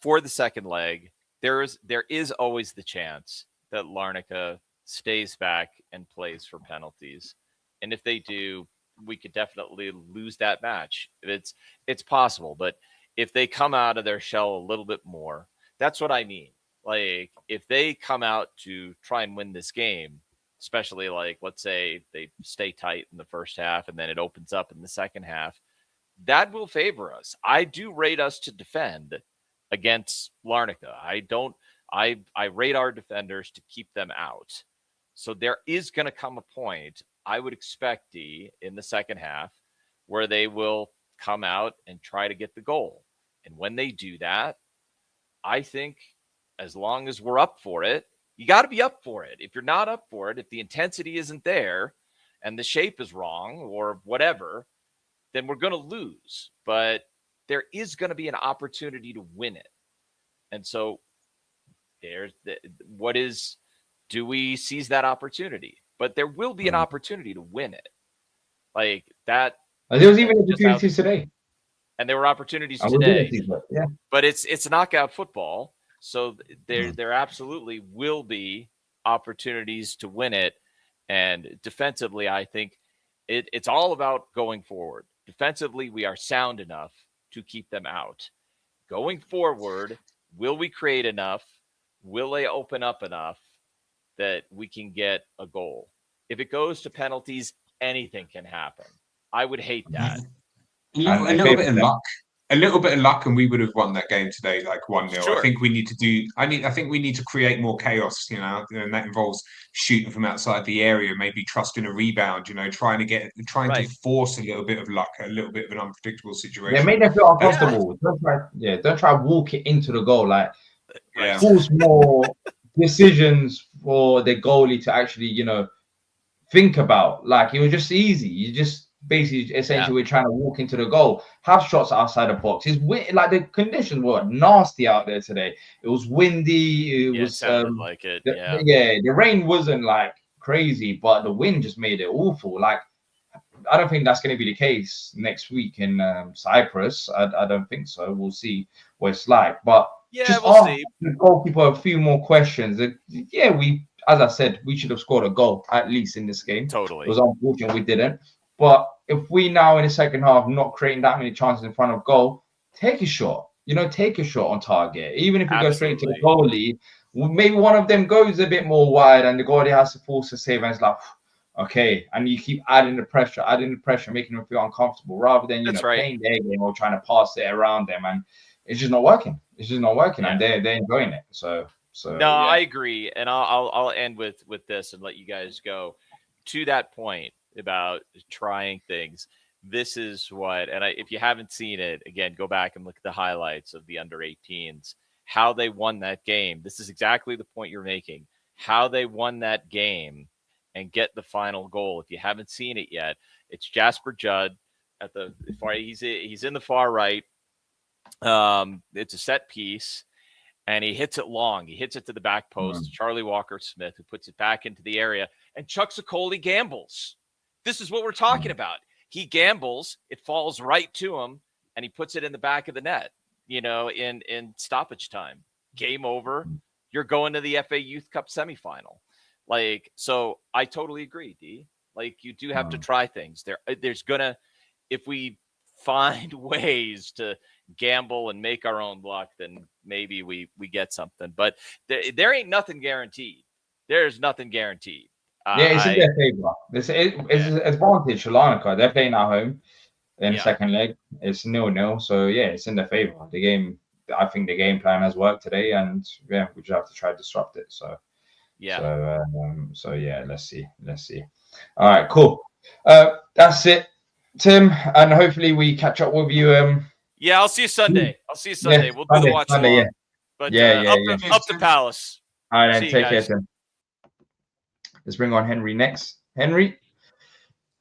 for the second leg, there is always the chance that Larnaca stays back and plays for penalties. And if they do, we could definitely lose that match. It's possible, but if they come out of their shell a little bit more, that's what I mean. Like if they come out to try and win this game, especially like, let's say they stay tight in the first half and then it opens up in the second half, that will favor us. I do rate us to defend against Larnaca. I rate our defenders to keep them out. So there is going to come a point, I would expect, D, in the second half where they will come out and try to get the goal. And when they do that, I think as long as we're up for it, you got to be up for it. If you're not up for it, if the intensity isn't there and the shape is wrong or whatever, then we're going to lose. But there is going to be an opportunity to win it. And so do we seize that opportunity? But there will be an opportunity to win it. Like that. There was even opportunities today. And there were opportunities today. Yeah. But it's knockout football. So there absolutely will be opportunities to win it. And defensively, I think it's all about going forward. Defensively, we are sound enough to keep them out. Going forward, will we create enough? Will they open up enough that we can get a goal? If it goes to penalties, anything can happen. I would hate that. A little bit of luck. A little bit of luck, and we would have won that game today, like 1-0. Sure. I think we need to I think we need to create more chaos, and that involves shooting from outside the area, maybe trusting a rebound, trying to force a little bit of luck, a little bit of an unpredictable situation. Yeah, make them feel uncomfortable. Don't try walk it into the goal. Force more decisions for the goalie to actually, think about. Like it was just easy. You just essentially we're trying to walk into the goal, have shots outside the box. It's like the conditions were nasty out there today. It was windy. It sounded like it. The rain wasn't like crazy, but the wind just made it awful. Like I don't think that's going to be the case next week in Cyprus. I don't think so. We'll see what it's like. But we'll see. The goalkeeper a few more questions. As I said, we should have scored a goal at least in this game. Totally. It was unfortunate we didn't. But if we now in the second half not creating that many chances in front of goal, take a shot. Take a shot on target. Even if it goes straight to the goalie, maybe one of them goes a bit more wide and the goalie has to force a save and it's like, okay. And you keep adding the pressure, making them feel uncomfortable rather than, playing their game or trying to pass it around them. And it's just not working. And they're enjoying it. So I agree. And I'll end with this and let you guys go. To that point about trying things, this is what, and if you haven't seen it, again, go back and look at the highlights of the under-18s, how they won that game. This is exactly the point you're making, how they won that game and get the final goal. If you haven't seen it yet, it's Jasper Judd at the far, he's in the far right. It's a set piece and he hits it long. He hits it to the back post. Charlie Walker-Smith, who puts it back into the area, and Chuck Sicoli gambles. This is what we're talking about. He gambles, it falls right to him, and he puts it in the back of the net, in stoppage time. Game over. You're going to the FA Youth Cup semifinal. So I totally agree, D. You do have to try things. There's gonna, if we find ways to gamble and make our own luck, then maybe we get something. But there ain't nothing guaranteed. There's nothing guaranteed. It's in their favor. It's an advantage for Larnaca. They're playing at home in the second leg. It's 0-0. So, it's in their favor. The game, I think the game plan has worked today. And, we just have to try to disrupt it. So, let's see. All right, cool. That's it, Tim. And hopefully we catch up with you. I'll see you Sunday. We'll do the watch along. But up the Palace. All right, then. Take care, Tim. Let's bring on Henry next. Henry.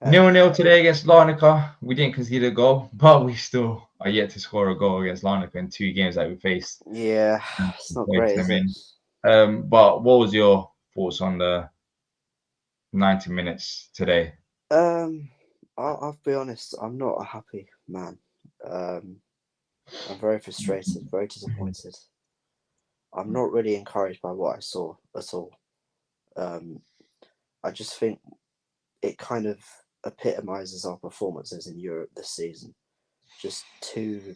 0-0 today against Larnaca. We didn't concede a goal, but we still are yet to score a goal against Larnaca in 2 games that we faced. Yeah, it's not great, is it? But what was your thoughts on the 90 minutes today? I'll be honest. I'm not a happy man. I'm very frustrated, very disappointed. I'm not really encouraged by what I saw at all. I just think it kind of epitomizes our performances in Europe this season. Just too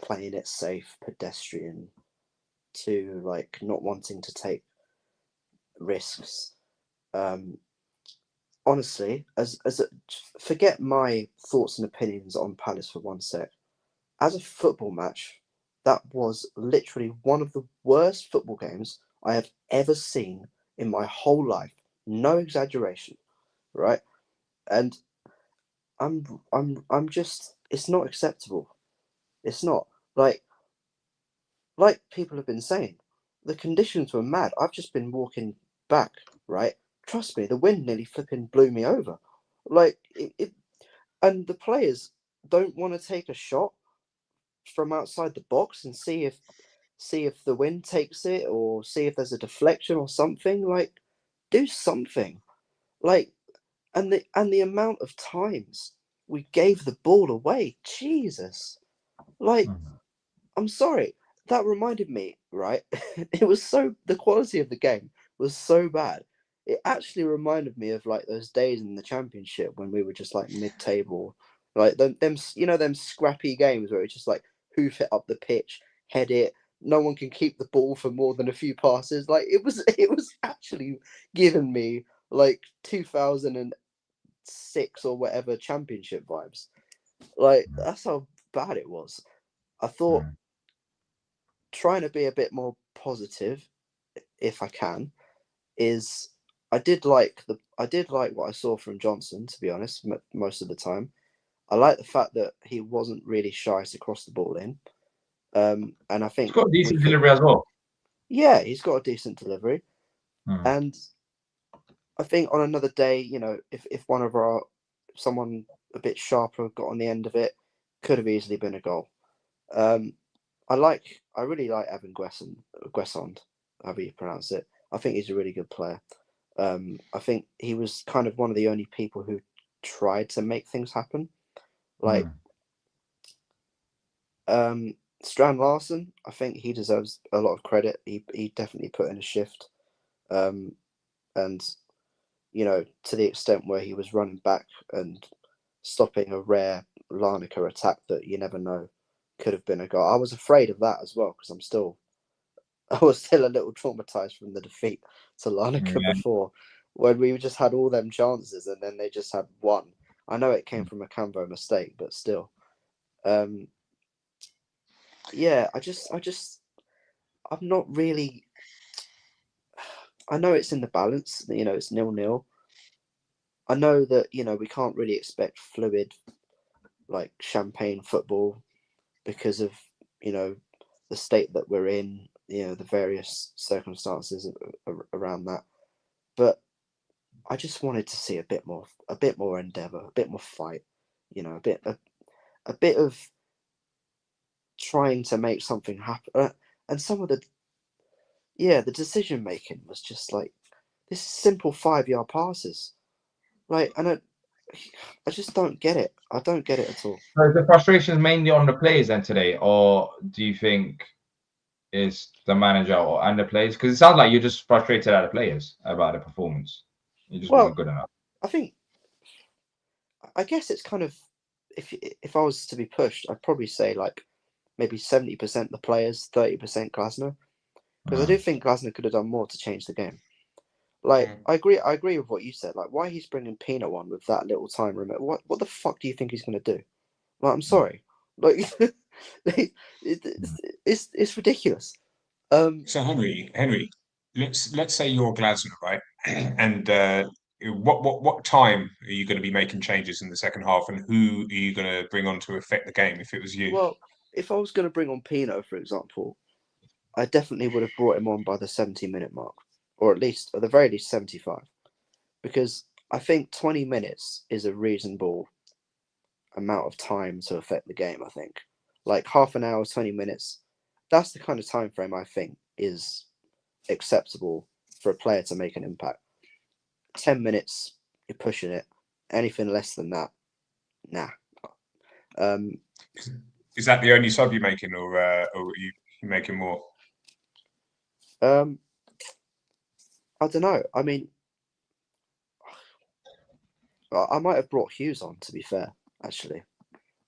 playing it safe, pedestrian, too like not wanting to take risks. Honestly, forget my thoughts and opinions on Palace for one sec. As a football match, that was literally one of the worst football games I have ever seen in my whole life. No exaggeration, right? And I'm just, it's not acceptable. It's not like people have been saying. The conditions were mad. I've just been walking back, right? Trust me, the wind nearly flipping blew me over. Like and the players don't want to take a shot from outside the box and see if the wind takes it, or see if there's a deflection or something. Like, do something. Like, and the amount of times we gave the ball away, Jesus. Like, I'm sorry, that reminded me, right? It was the quality of the game was so bad. It actually reminded me of like those days in the championship when we were just like mid-table, like them them scrappy games where it's just like hoof it up the pitch, head it. No one can keep the ball for more than a few passes. Like it was actually giving me like 2006 or whatever championship vibes. Like that's how bad it was. I thought trying to be a bit more positive, if I can, is I did like what I saw from Johnson, to be honest, most of the time. I like the fact that he wasn't really shy to cross the ball in, and I think He's got a decent delivery as well. Yeah, he's got a decent delivery, and I think on another day, if one of someone a bit sharper got on the end of it, could have easily been a goal. I really like Evan Guessond, however you pronounce it. I think he's a really good player. I think he was kind of one of the only people who tried to make things happen. Like Strand Larsen, I think he deserves a lot of credit. He definitely put in a shift. And to the extent where he was running back and stopping a rare Larnaca attack that you never know could have been a goal. I was afraid of that as well because I was still a little traumatized from the defeat to Larnaca before, when we just had all them chances and then they just had one. I know it came from a Cambo mistake, but still. I'm not really. I know it's in the balance. It's 0-0. I know that we can't really expect fluid, like champagne football, because of the state that we're in. The various circumstances around that, but I just wanted to see a bit more endeavor, a bit more fight, a bit of trying to make something happen. And some of the decision making was just like this simple 5-yard passes, like, and I just don't get it. I don't get it at all. So the frustration is mainly on the players then today, or do you think it's the manager and the players? Because it sounds like you're just frustrated at the players about the performance. You just wasn't good enough. I guess it's kind of, if I was to be pushed, I'd probably say like maybe 70% the players, 30% Glasner, because I do think Glasner could have done more to change the game. Like I agree with what you said. Like why he's bringing Pino on with that little time limit. What the fuck do you think he's going to do? Like I'm sorry, like it's ridiculous. So Henry, let's say you're Glasner, right? And what time are you going to be making changes in the second half, and who are you going to bring on to affect the game if it was you? Well, if I was going to bring on Pino, for example, I definitely would have brought him on by the 70-minute mark, or at the very least 75, because I think 20 minutes is a reasonable amount of time to affect the game. I think like half an hour, 20 minutes. That's the kind of time frame I think is acceptable for a player to make an impact. 10 minutes, you're pushing it. Anything less than that, nah. Is that the only sub you're making, or are you making more? I don't know. I mean, I might have brought Hughes on. To be fair, actually,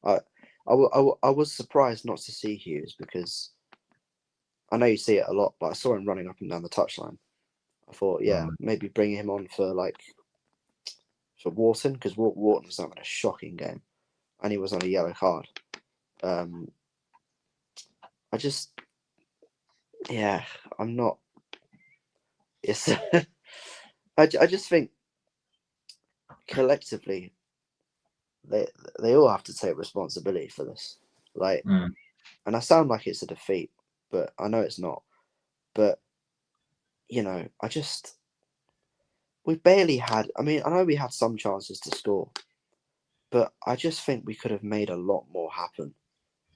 I was surprised not to see Hughes because I know you see it a lot, but I saw him running up and down the touchline. I thought, yeah, maybe bring him on for Wharton, because Wharton was having a shocking game, and he was on a yellow card. I just, yeah, I'm not. It's. I just think collectively they all have to take responsibility for this. Like, and I sound like it's a defeat, but I know it's not. But you know, we barely had. I mean, I know we had some chances to score, but I just think we could have made a lot more happen.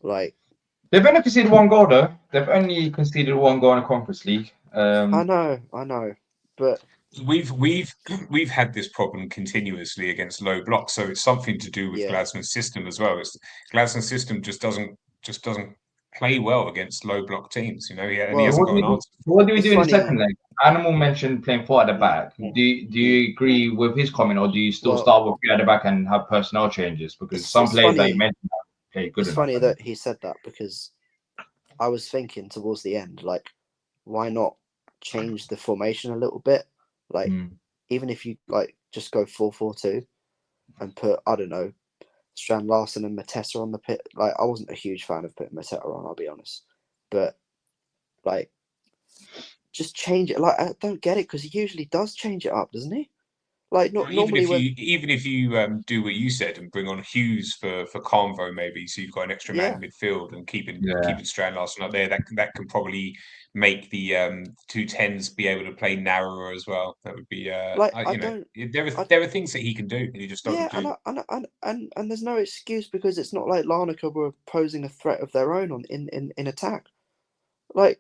Like, they've only conceded one goal though. They've only conceded one goal in the Conference League. I know, but we've had this problem continuously against low blocks, so it's something to do with Glasner's system as well. Glasner's system just doesn't play well against low block teams. You know, and he hasn't got an answer. What do we do in the second leg? Animal mentioned playing 4 at the back. Do you agree with his comment, or do you still start with 3 at the back and have personnel changes? Because some players that you mentioned play good enough. It's funny that he said that, because I was thinking towards the end, like, why not change the formation a little bit? Like, even if you just go 4-4-2 and put, I don't know, Strand Larsen and Mateta on the pit. Like, I wasn't a huge fan of putting Mateta on, I'll be honest. But like, just change it. Like, I don't get it, because he usually does change it up, doesn't he? Like, not normally even if you do what you said and bring on Hughes for convo, maybe, so you've got an extra man in midfield and keeping Strand Larsen up there, that can probably make the 2 10s be able to play narrower as well. That would be there are things that he can do and he just doesn't do. And there's no excuse, because it's not like Larnaca were posing a threat of their own in attack. Like,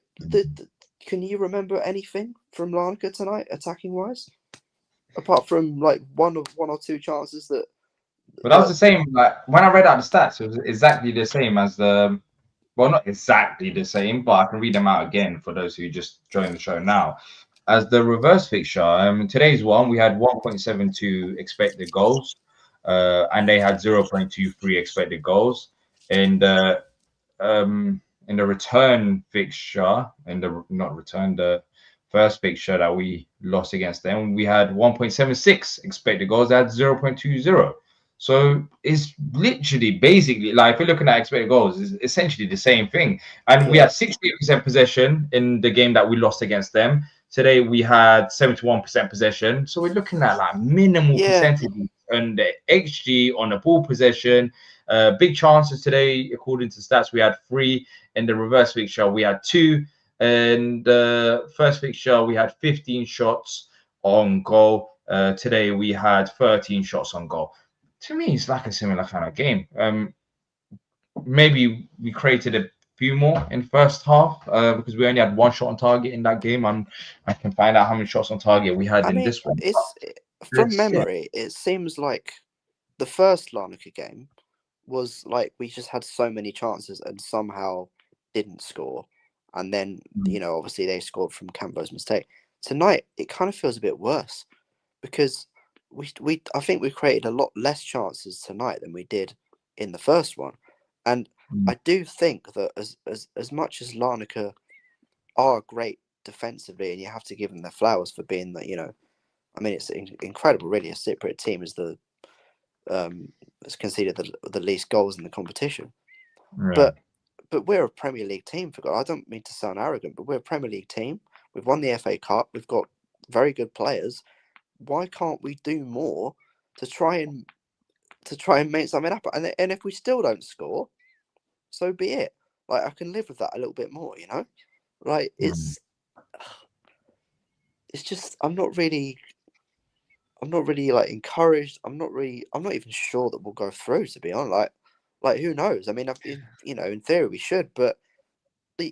can you remember anything from Larnaca tonight, attacking wise? Apart from like one or two chances that. But that was the same. Like, when I read out the stats, it was exactly the same as the. Well, not exactly the same, but I can read them out again for those who just joined the show now. As the reverse fixture, today's one, we had 1.72 expected goals, and they had 0.23 expected goals. And in the return fixture, the first fixture that we lost against them, we had 1.76 expected goals. They had 0.20. So it's literally basically, like, if you're looking at expected goals, it's essentially the same thing. And we had 68% possession in the game that we lost against them. Today we had 71% possession. So we're looking at like minimal percentages on the XG, on the ball possession. Big chances today, according to stats, we had 3. In the reverse fixture, we had 2. And the first fixture, we had 15 shots on goal. Today we had 13 shots on goal. To me, it's like a similar kind of game. Maybe we created a few more in the first half because we only had 1 shot on target in that game, and I can find out how many shots on target we had in this one. From memory, it seems like the first Larnaca game was like we just had so many chances and somehow didn't score, and then obviously they scored from Cambo's mistake. Tonight it kind of feels a bit worse, because I think we created a lot less chances tonight than we did in the first one. And I do think that as much as Larnaca are great defensively, and you have to give them their flowers for being that, I mean, it's incredible, really. A Cypriot team is has conceded the least goals in the competition. Right. But we're a Premier League team, for God. I don't mean to sound arrogant, but we're a Premier League team. We've won the FA Cup. We've got very good players. Why can't we do more to try and make something happen? And if we still don't score, so be it. Like, I can live with that a little bit more, Like, it's just, I'm not really not really like encouraged. I'm not even sure that we'll go through, to be honest. Like who knows? I mean, in theory we should, but you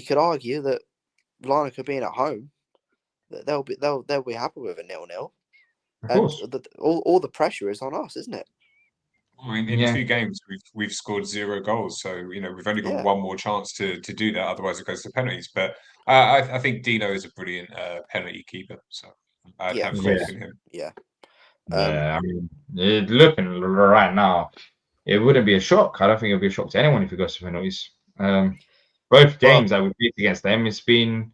could argue that Larnaca being at home, that they'll be happy with a 0-0, Of and course. all the pressure is on us, isn't it? I mean, in 2 games, we've scored 0 goals, so we've only got one more chance to do that. Otherwise, it goes to penalties. But I think Dino is a brilliant penalty keeper, so I'd have faith in him. Yeah. I mean, looking right now, it wouldn't be a shock. I don't think it'll be a shock to anyone if it goes to penalties. Both games that we beat against them, it's been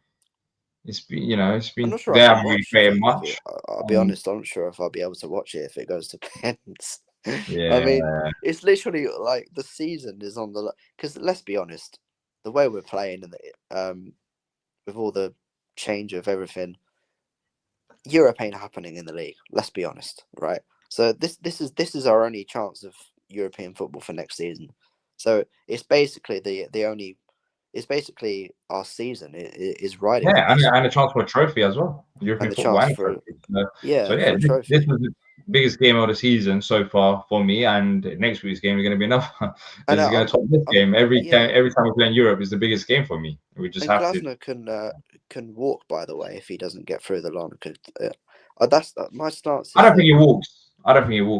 I'm not sure they I can haven't really watch. played much. I'll be honest. I'm not sure if I'll be able to watch it if it goes to pens. Yeah. I mean, it's literally like the season is on the, because let's be honest, the way we're playing and with all the change of everything, Europe ain't happening in the league. Let's be honest, right? So this is our only chance of European football for next season. So it's basically it's basically our season is riding. Yeah, and a chance for a trophy as well. European football and a trophy. For a this trophy. was the biggest game of the season so far for me, and next week's game is going to be another. This is going to top this game. Every time we play in Europe is the biggest game for me. We just have Glasner can walk, by the way, if he doesn't get through the Larnaca. That's my stance. I don't think he walks.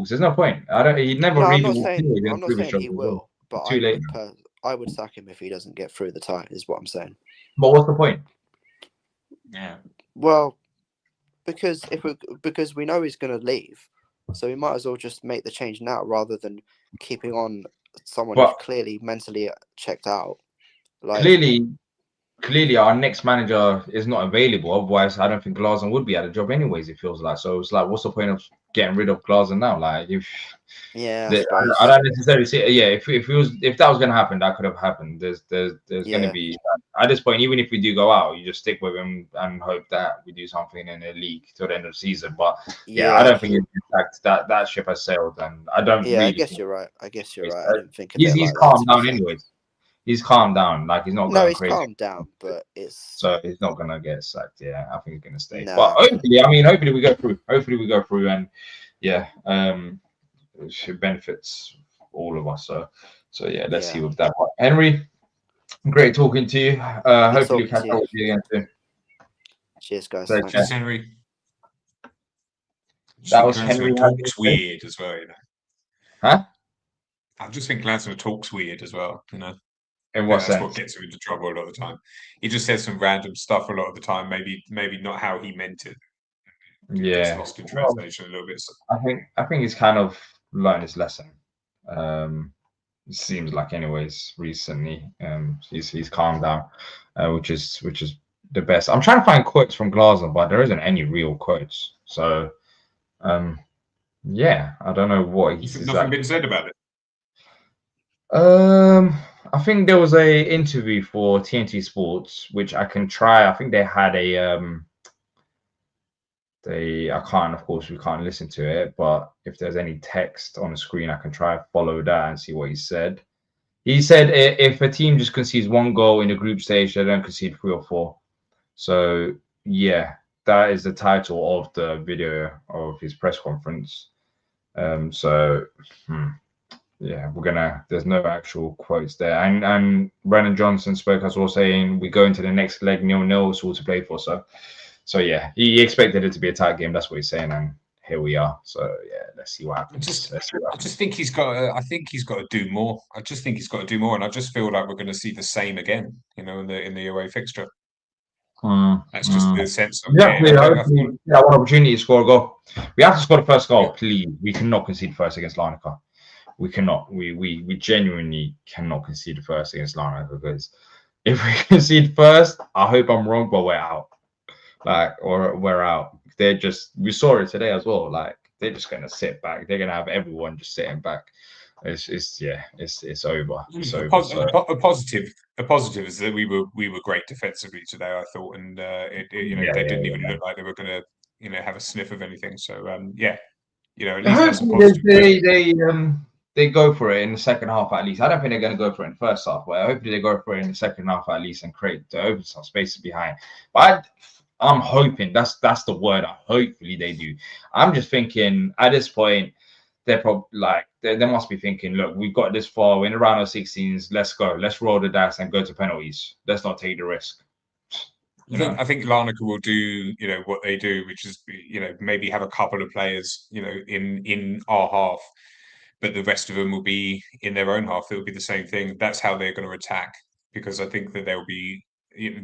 There's no point. He never really I'm not walked. saying he will, but too late. I would sack him if he doesn't get through the tie, is what I'm saying. But what's the point? Yeah. Well, because we know he's going to leave, so we might as well just make the change now rather than keeping on someone who's clearly mentally checked out. Like clearly, our next manager is not available. Otherwise, I don't think Glasner would be at a job anyways. It feels like so. It's like, what's the point of getting rid of Glasner now? Like, I don't necessarily see. If that was going to happen, that could have happened. There's going to be at this point, even if we do go out, you just stick with him and hope that we do something in the league till the end of the season. But I don't think that ship has sailed, and I don't. Yeah, I guess you're right. I didn't think of he's calmed down anyways. He's calmed down. Like, he's not going crazy. No, he's calmed down, but so he's not gonna get sacked. Yeah, I think he's gonna stay. No. But hopefully we go through. And it benefits all of us. So let's see with that one. Henry, great talking to you. Hopefully we catch up with you again soon. Cheers, guys. Cheers, Henry. That was Henry. Talks weird as well, Huh? I just think Glasner talks weird as well, In what sense? That's what gets him into trouble a lot of the time. He just says some random stuff a lot of the time. Maybe not how he meant it. Yeah, lost in translation a little bit. So. I think he's kind of learned his lesson. It seems like, anyways, recently. He's calmed down, which is the best. I'm trying to find quotes from Glasner, but there isn't any real quotes. So, I don't know what he's exactly. Nothing been said about it. I think there was a interview for TNT Sports, which I can try. I think they had of course we can't listen to it, but if there's any text on the screen, I can try and follow that and see what he said. He said if a team just concedes 1 goal in the group stage, they don't concede 3 or 4. So that is the title of the video of his press conference. There's no actual quotes there. And Brandon Johnson spoke as well, saying we go into the next leg 0-0, it's all to play for. So he expected it to be a tight game. That's what he's saying, and here we are. So let's see what happens. I just think he's got to do more. I just think he's got to do more, and I just feel like we're going to see the same again. In the away fixture. That's just the sense. One opportunity to score a goal. We have to score the first goal, please. We cannot concede first against Larnaca. We cannot. We genuinely cannot concede first against Larnaca, because if we concede first, I hope I'm wrong, but we're out. We're out. We saw it today as well. Like, they're just gonna sit back. They're gonna have everyone just sitting back. It's over. It's over. A positive is that we were great defensively today, I thought, and they didn't even look like they were gonna have a sniff of anything. So at least that's a positive. They go for it in the second half at least. I don't think they're going to go for it in the first half, but hopefully they go for it in the second half at least and open some spaces behind. But I'm hoping that's the word. Hopefully they do. I'm just thinking at this point, they're probably like they must be thinking, look, we've got this far. We're in the round of 16s. Let's go. Let's roll the dice and go to penalties. Let's not take the risk. I think Larnaca will do, what they do, which is, maybe have a couple of players, in our half, but the rest of them will be in their own half. It will be the same thing. That's how they're going to attack, because I think that they'll be,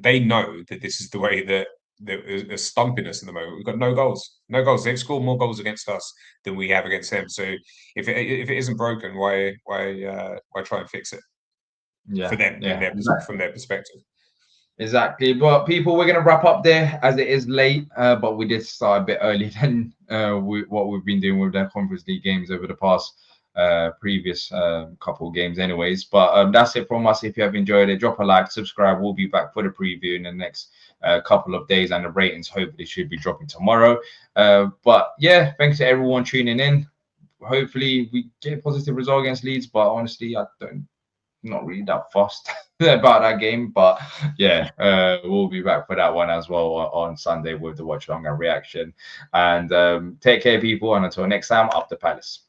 they know that this is the way that they're stumping us in the moment. We've got no goals. They've scored more goals against us than we have against them. So if it isn't broken, why try and fix it? Yeah, for them, exactly. from their perspective. Exactly. But people, we're going to wrap up there as it is late, but we did start a bit early than what we've been doing with the Conference League games over the past previous couple of games anyways. But that's it from us. If you have enjoyed it, drop a like, subscribe. We'll be back for the preview in the next couple of days, and the ratings hopefully should be dropping tomorrow. But yeah, thanks to everyone tuning in. Hopefully we get a positive result against Leeds, but honestly, not really that fussed about that game. But yeah, we'll be back for that one as well on Sunday with the watch along and reaction. And take care, people, and until next time, up the Palace.